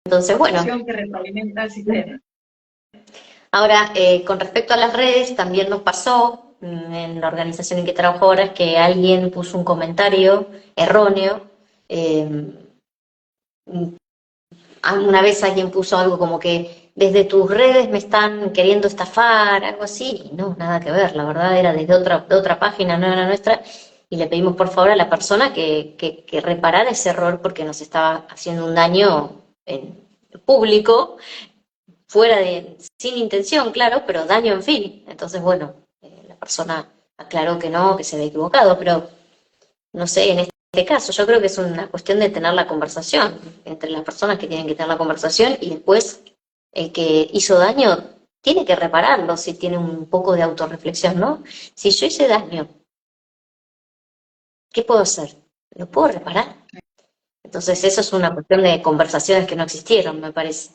Entonces, bueno, información que retroalimenta el sistema. ahora con respecto a las redes, también nos pasó en la organización en que trabajo ahora, es que alguien puso un comentario erróneo. eh, Una vez alguien puso algo como que desde tus redes me están queriendo estafar, algo así, y no, nada que ver, la verdad era desde de otra página, no era nuestra, y le pedimos por favor a la persona que reparara ese error porque nos estaba haciendo un daño en público, sin intención, claro, pero daño en fin. Entonces, bueno, la persona aclaró que no, que se había equivocado, pero no sé, en este caso yo creo que es una cuestión de tener la conversación entre las personas que tienen que tener la conversación y después el que hizo daño tiene que repararlo si tiene un poco de autorreflexión, ¿no? Si yo hice daño, ¿qué puedo hacer? ¿Lo puedo reparar? Entonces eso es una cuestión de conversaciones que no existieron, me parece.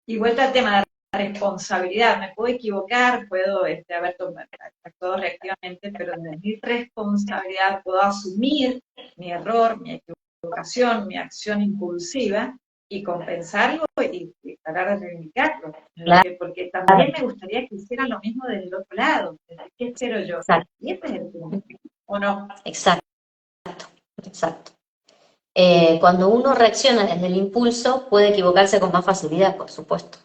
Y vuelta al tema de la responsabilidad, me puedo equivocar, puedo haber actuado reactivamente, pero desde mi responsabilidad puedo asumir mi error, mi equivocación, mi acción impulsiva y compensarlo y tratar de reivindicarlo. Claro, Porque también me gustaría que hicieran lo mismo del otro lado. ¿Qué espero yo? exacto, Y este es el punto. ¿O no? exacto, exacto. Cuando uno reacciona desde el impulso, puede equivocarse con más facilidad, por supuesto.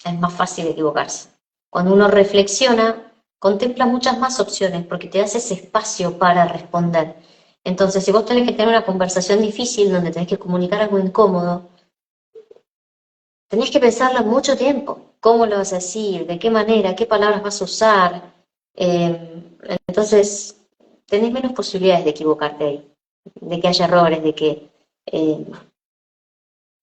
es más fácil equivocarse. Cuando uno reflexiona, contempla muchas más opciones porque te das ese espacio para responder. Entonces, si vos tenés que tener una conversación difícil donde tenés que comunicar algo incómodo, tenés que pensarlo mucho tiempo. ¿Cómo lo vas a decir? ¿De qué manera? ¿Qué palabras vas a usar? Entonces, tenés menos posibilidades de equivocarte ahí, de que haya errores, de que... eh,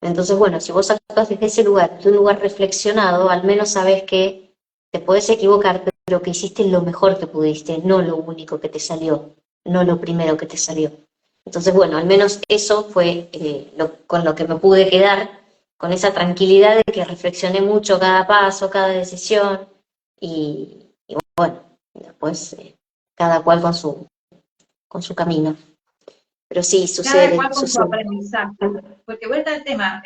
entonces, bueno, si vos actúas desde ese lugar, de un lugar reflexionado, al menos sabés que te podés equivocar, pero que hiciste lo mejor que pudiste, no lo único que te salió, no lo primero que te salió. Entonces, bueno, al menos eso fue con lo que me pude quedar, con esa tranquilidad de que reflexioné mucho cada paso, cada decisión, y bueno, después cada cual con su camino. Pero sí, Cada sucede, cual con su sucede. aprendizaje. Porque vuelta al tema,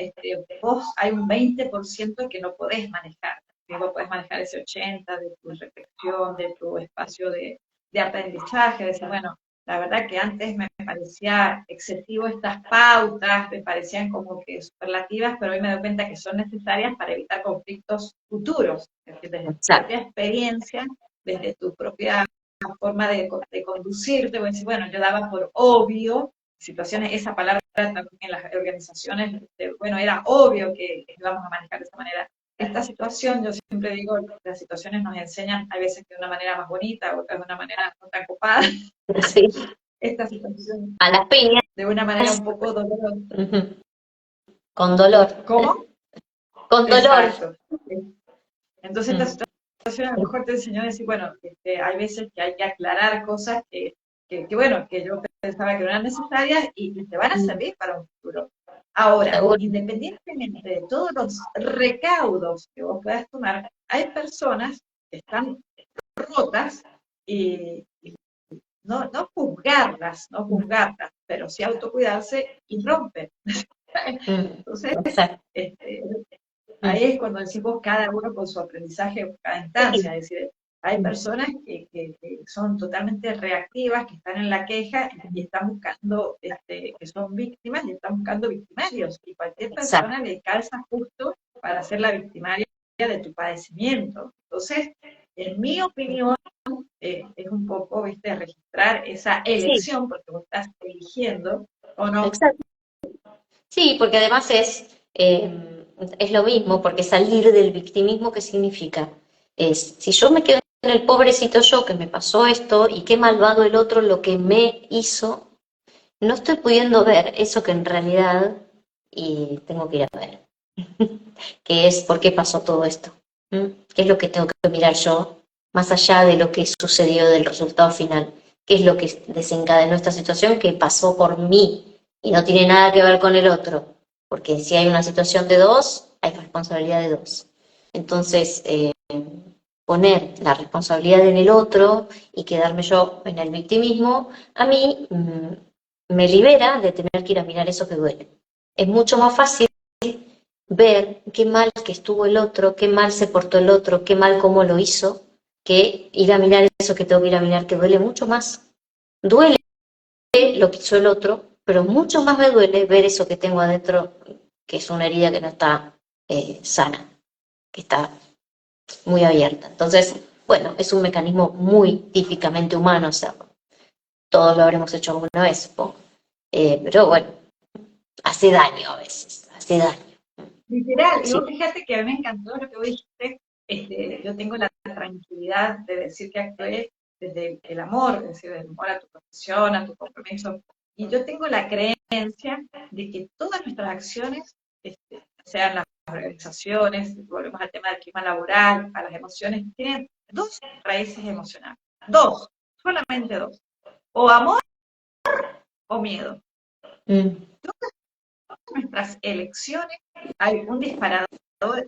vos hay un 20% que no podés manejar, que vos podés manejar ese 80% de tu reflexión, de tu espacio de aprendizaje, de decir, bueno, la verdad que antes me parecía excesivo estas pautas, me parecían como que superlativas, pero hoy me doy cuenta que son necesarias para evitar conflictos futuros, es decir, desde tu propia Exacto. experiencia, desde tu propia forma de conducirte, voy a decir, bueno, yo daba por obvio situaciones, esa palabra también en las organizaciones, bueno, era obvio que íbamos a manejar de esta manera. Esta situación, yo siempre digo, las situaciones nos enseñan a veces de una manera más bonita, otras de una manera no tan copada. Sí. Esta situación A las piñas, de una manera un poco dolorosa. ujú, con dolor, ¿Cómo? con dolor. Exacto. Entonces esta Mm, situación a lo mejor te enseñó a decir, bueno, hay veces que hay que aclarar cosas bueno, que yo pensaba que no eran necesarias y te van a servir para un futuro. Ahora, seguro. independientemente de todos los recaudos que vos puedas tomar, hay personas que están rotas y no juzgarlas, pero sí autocuidarse y rompen. Mm, Entonces, exacto. este, Mm, ahí es cuando decimos cada uno con su aprendizaje, cada instancia, sí, es decir, hay mm, personas que son totalmente reactivas, que están en la queja y están buscando, que son víctimas y están buscando victimarios, y cualquier exacto. persona le calza justo para ser la victimaria de tu padecimiento. Entonces, en mi opinión, es un poco, viste, registrar esa Sí, elección, porque vos estás eligiendo o no. exacto. Sí, porque además es lo mismo, porque salir del victimismo, ¿qué significa? Es, si yo me quedo en el pobrecito yo que me pasó esto y qué malvado el otro lo que me hizo, no estoy pudiendo ver eso que en realidad y tengo que ir a ver, que es por qué pasó todo esto. ¿Mm? ¿Qué es lo que tengo que mirar yo, más allá de lo que sucedió del resultado final? ¿Qué es lo que desencadenó esta situación que pasó por mí y no tiene nada que ver con el otro? Porque si hay una situación de dos, hay responsabilidad de dos. Entonces, poner la responsabilidad en el otro y quedarme yo en el victimismo, a mí me libera de tener que ir a mirar eso que duele. Es mucho más fácil ver qué mal que estuvo el otro, qué mal se portó el otro, qué mal cómo lo hizo, que ir a mirar eso que tengo que ir a mirar, que duele mucho más. Duele lo que hizo el otro, pero mucho más me duele ver eso que tengo adentro, que es una herida que no está sana, que está muy abierta. Entonces, bueno, es un mecanismo muy típicamente humano, o sea, todos lo habremos hecho alguna vez, supongo. Pero bueno, hace daño a veces, hace daño. Literal, y Sí. vos fíjate que a mí me encantó lo que vos dijiste, yo tengo la tranquilidad de decir que actué desde el amor, es decir, el amor a tu profesión, a tu compromiso, y yo tengo la creencia de que todas nuestras acciones, sean las organizaciones, volvemos al tema del clima laboral, a las emociones, tienen dos raíces emocionales, dos, solamente dos, o amor o miedo. Mm, Nuestras elecciones hay un disparador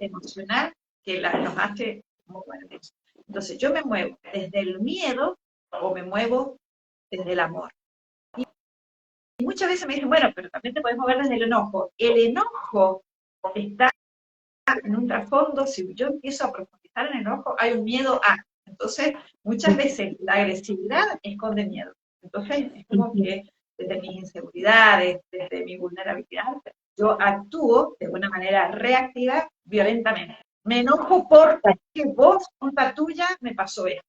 emocional que nos hace movernos. Entonces yo me muevo desde el miedo o me muevo desde el amor. Y muchas veces me dicen, bueno, pero también te puedes mover desde el enojo. El enojo está en un trasfondo, si yo empiezo a profundizar en el enojo, hay un miedo a. Entonces, muchas veces la agresividad esconde miedo. Entonces, es como que desde mis inseguridades, desde mi vulnerabilidad, yo actúo de una manera reactiva violentamente. me enojo porque vos, culpa tuya, me pasó esto.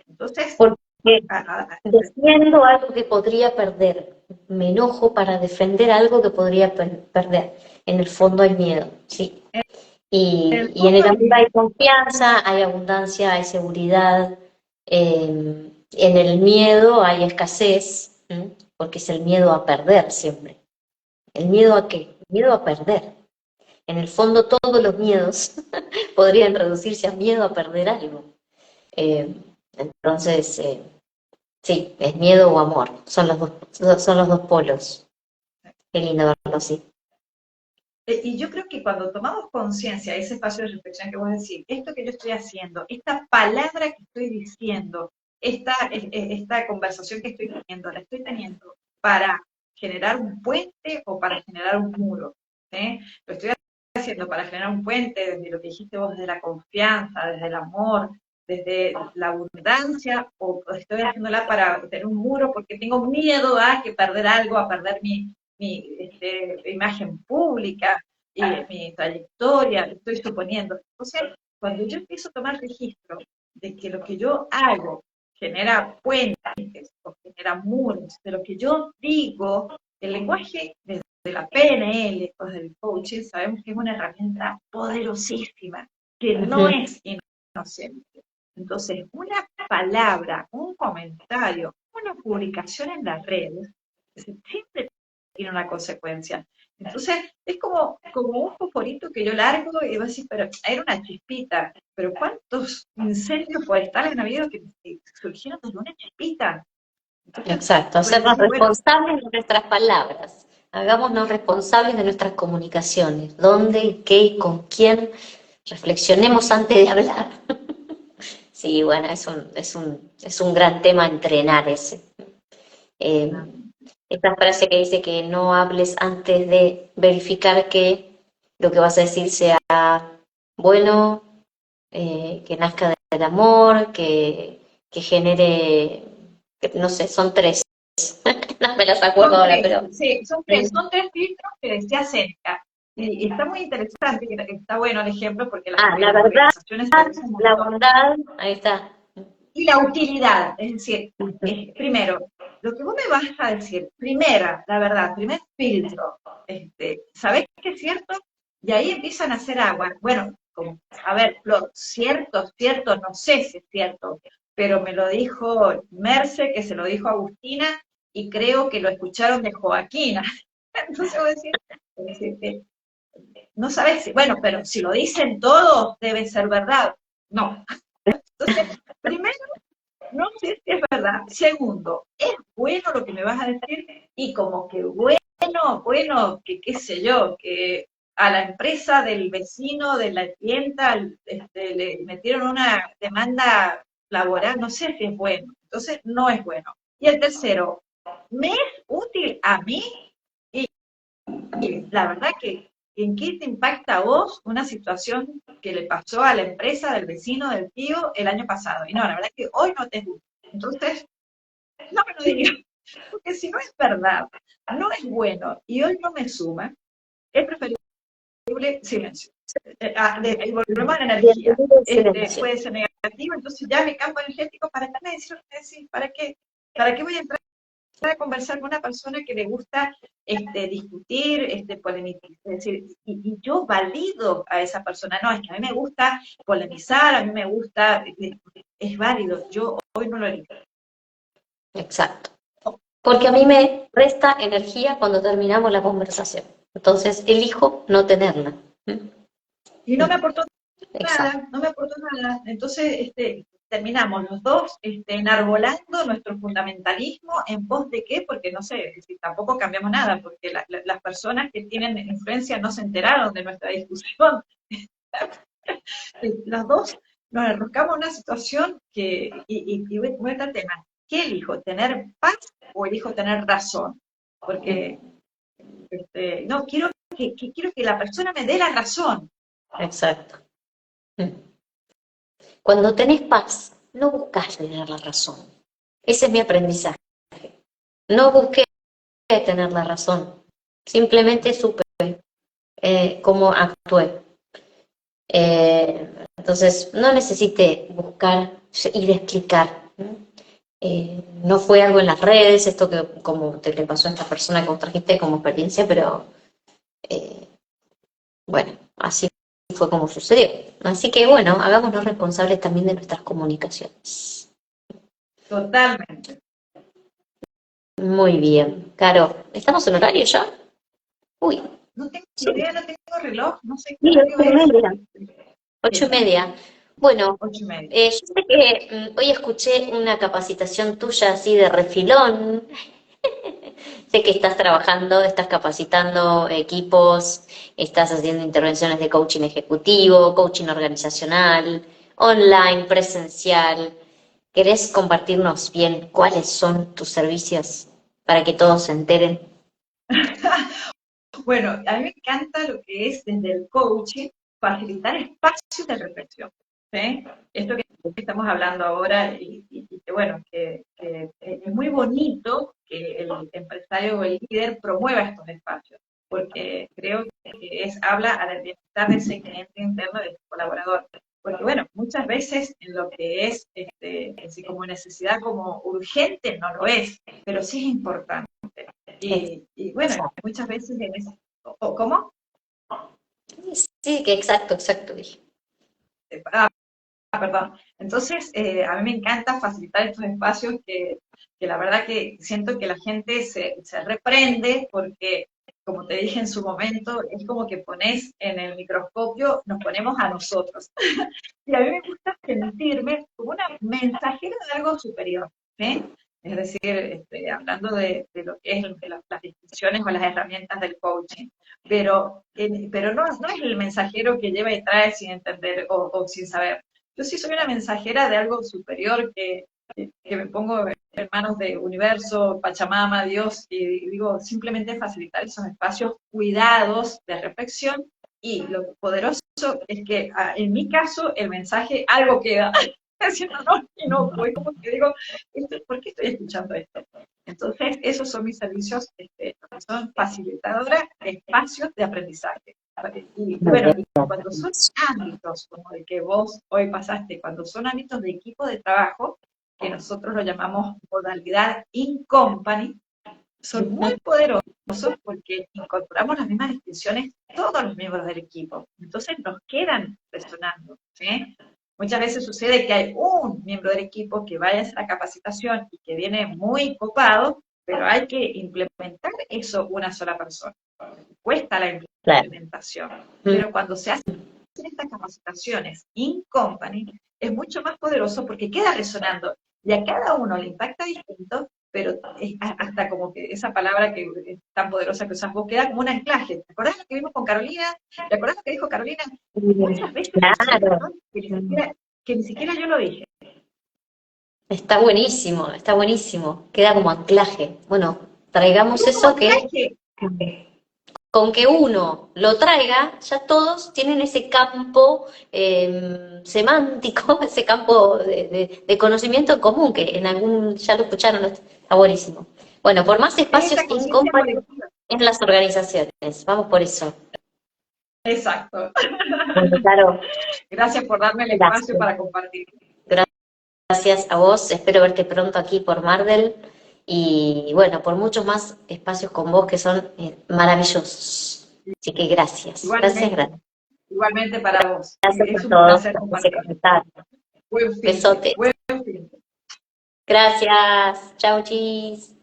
Entonces, Porque a- a- defiendo algo que podría perder. Me enojo para defender algo que podría perder. En el fondo hay miedo, sí. en el Y en el fondo, amor hay confianza, hay abundancia, hay seguridad. En el miedo hay escasez, ¿m? Porque es el miedo a perder siempre. ¿El miedo a qué? El miedo a perder. En el fondo todos los miedos podrían reducirse a miedo a perder algo. Eh, entonces, sí, es miedo o amor. Son los dos polos. Qué lindo verlo así. y yo creo que cuando tomamos conciencia de ese espacio de reflexión que vos decís, esto que yo estoy haciendo, esta palabra que estoy diciendo, esta conversación que estoy teniendo, la estoy teniendo para generar un puente o para generar un muro. ¿Sí? Lo estoy haciendo para generar un puente desde lo que dijiste vos, desde la confianza, desde el amor, desde la abundancia, o estoy haciéndola para tener un muro porque tengo miedo a que perder algo, a perder mi imagen pública, mi trayectoria, estoy suponiendo. O sea, cuando yo empiezo a tomar registro de que lo que yo hago genera puentes o genera muros, de lo que yo digo, el lenguaje de la PNL o del coaching, sabemos que es una herramienta poderosísima, que no Ujú. es inocente. Entonces, una palabra, un comentario, una publicación en las redes, siempre tiene una consecuencia. Entonces, es como un fosforito que yo largo y voy a decir, pero era una chispita, pero ¿cuántos incendios forestales han habido que surgieron desde una chispita? Entonces, Exacto, puedes hacernos decir, bueno, responsables de nuestras palabras. Hagámonos responsables de nuestras comunicaciones. ¿Dónde, y qué y con quién? Reflexionemos antes de hablar. Sí, bueno, es un gran tema entrenar ese. Eh, Esta frase que dice que no hables antes de verificar que lo que vas a decir sea bueno, que nazca del amor, que genere, no sé, son tres. No me las acuerdo son ahora, tres, pero sí, son tres filtros que decía Seneca. Y está muy interesante, que está bueno el ejemplo, porque la en las verdad, organizaciones se usa un la montón. bondad, ahí está. Y la utilidad, es decir, Ujú. primero, lo que vos me vas a decir, primera, la verdad, primer filtro, ¿sabés que es cierto? Y ahí empiezan a hacer agua. Bueno, como, a ver, Flor, cierto, no sé si es cierto, pero me lo dijo Merce, que se lo dijo Agustina, y creo que lo escucharon de Joaquina. Entonces voy a decir que no sabes si, bueno, pero si lo dicen todos, debe ser verdad. No. Entonces, primero, no sé si es verdad. Segundo, ¿es bueno lo que me vas a decir? Y como que bueno, que qué sé yo, que a la empresa del vecino, de la clienta, le metieron una demanda laboral, no sé si es bueno. Entonces, no es bueno. Y el tercero, ¿me es útil a mí? Y la verdad que, ¿en qué te impacta a vos una situación que le pasó a la empresa, del vecino, del tío el año pasado? Y no, la verdad que hoy no te gusta. Entonces, no me lo digas, porque si no es verdad, no es bueno y hoy no me suma, es preferible silencio. Volvemos a la energía. Bienvenido al silencio. Puede ser negativo, entonces ya mi campo energético, ¿para qué me decir, para qué? ¿Para qué voy a entrar a conversar con una persona que le gusta discutir, polemizar? Es decir, y yo valido a esa persona. No, es que a mí me gusta polemizar, a mí me gusta, es válido. Yo hoy no lo elijo. Exacto. Porque a mí me resta energía cuando terminamos la conversación. Entonces, elijo no tenerla. ¿Mm? Y no me aportó Exacto. nada, no me aportó nada. Entonces, terminamos los dos enarbolando nuestro fundamentalismo en pos de qué, porque no sé, si tampoco cambiamos nada, porque las personas que tienen influencia no se enteraron de nuestra discusión. Los dos nos enroscamos en una situación y voy a este tema. ¿Qué elijo? ¿Tener paz o elijo tener razón? Porque no, quiero que la persona me dé la razón. Exacto. Mm. Cuando tenés paz, no buscas tener la razón. Ese es mi aprendizaje. No busqué tener la razón. Simplemente supe cómo actué. Entonces, no necesite buscar, ir a explicar. No fue algo en las redes, esto que como te le pasó a esta persona que vos trajiste como experiencia, pero eh, bueno, así fue como sucedió. Así que bueno, hagámonos responsables también de nuestras comunicaciones. Totalmente. Muy bien. Caro, ¿estamos en horario ya? Uy, No tengo sí, idea, no tengo reloj, no sé qué sí, horario es. 8:30. Bueno, 8:30. yo sé que hoy escuché una capacitación tuya así de refilón. Sé que estás trabajando, estás capacitando equipos, estás haciendo intervenciones de coaching ejecutivo, coaching organizacional, online, presencial. ¿Querés compartirnos bien cuáles son tus servicios para que todos se enteren? Bueno, a mí me encanta lo que es desde el coaching facilitar espacios de reflexión. ¿Sí? Esto que estamos hablando ahora y que bueno, que es muy bonito que el empresario o el líder promueva estos espacios, porque creo que habla al bienestar de ese cliente interno, de su colaborador. Porque bueno, muchas veces en lo que es así como necesidad como urgente no lo es, pero sí es importante. Y bueno, Exacto. muchas veces en ese, ¿cómo? Sí, que exacto, exacto, dije. Ah, perdón. Entonces, a mí me encanta facilitar estos espacios que la verdad que siento que la gente se reprende porque, como te dije en su momento, es como que pones en el microscopio, nos ponemos a nosotros. Y a mí me gusta sentirme como una mensajera de algo superior, ¿sí? Es decir, hablando de lo que es las distinciones o las herramientas del coaching, pero no es el mensajero que lleva y trae sin entender o sin saber. Yo sí soy una mensajera de algo superior que me pongo en manos de universo, Pachamama, Dios, y digo, simplemente facilitar esos espacios cuidados de reflexión y lo poderoso es que en mi caso el mensaje algo queda, haciendo no inocuo, es como que digo, ¿por qué estoy escuchando esto? Entonces, esos son mis servicios, son facilitadora de espacios de aprendizaje. Y Muy bueno, bien. y cuando son ámbitos como el que vos hoy pasaste, cuando son ámbitos de equipo de trabajo, que nosotros lo llamamos modalidad in company, son muy poderosos porque incorporamos las mismas distinciones todos los miembros del equipo. Entonces nos quedan resonando. ¿Sí? Muchas veces sucede que hay un miembro del equipo que vaya a hacer la capacitación y que viene muy copado, pero hay que implementar eso una sola persona. Cuesta la Claro. implementación. Mm. Pero cuando se hacen estas capacitaciones in company, es mucho más poderoso porque queda resonando y a cada uno le impacta distinto, pero hasta como que esa palabra que es tan poderosa que usas vos queda como un anclaje. ¿Te acordás lo que vimos con Carolina? ¿Te acordás lo que dijo Carolina? Muchas veces sucede, Claro. ¿no? Que ni siquiera yo lo dije. Está buenísimo, está buenísimo. Queda como anclaje. Bueno, traigamos Queda como eso que anclaje. con que uno lo traiga, ya todos tienen ese campo semántico, ese campo de conocimiento en común, que en algún, ya lo escucharon, está buenísimo. Bueno, por más Es espacios esta in conciencia company colectiva. en las organizaciones. Vamos por eso. Exacto. Bueno, claro, Gracias por darme el espacio gracias. para compartir. Gracias a vos, espero verte pronto aquí por Mardel y bueno, por muchos más espacios con vos que son maravillosos. Así que gracias, gracias, Igualmente, gracias. igualmente para vos. Gracias Es a un todos placer por ese compartir. comentario. Buen fin de, Besotes. buen fin de. Gracias. Chau, chis.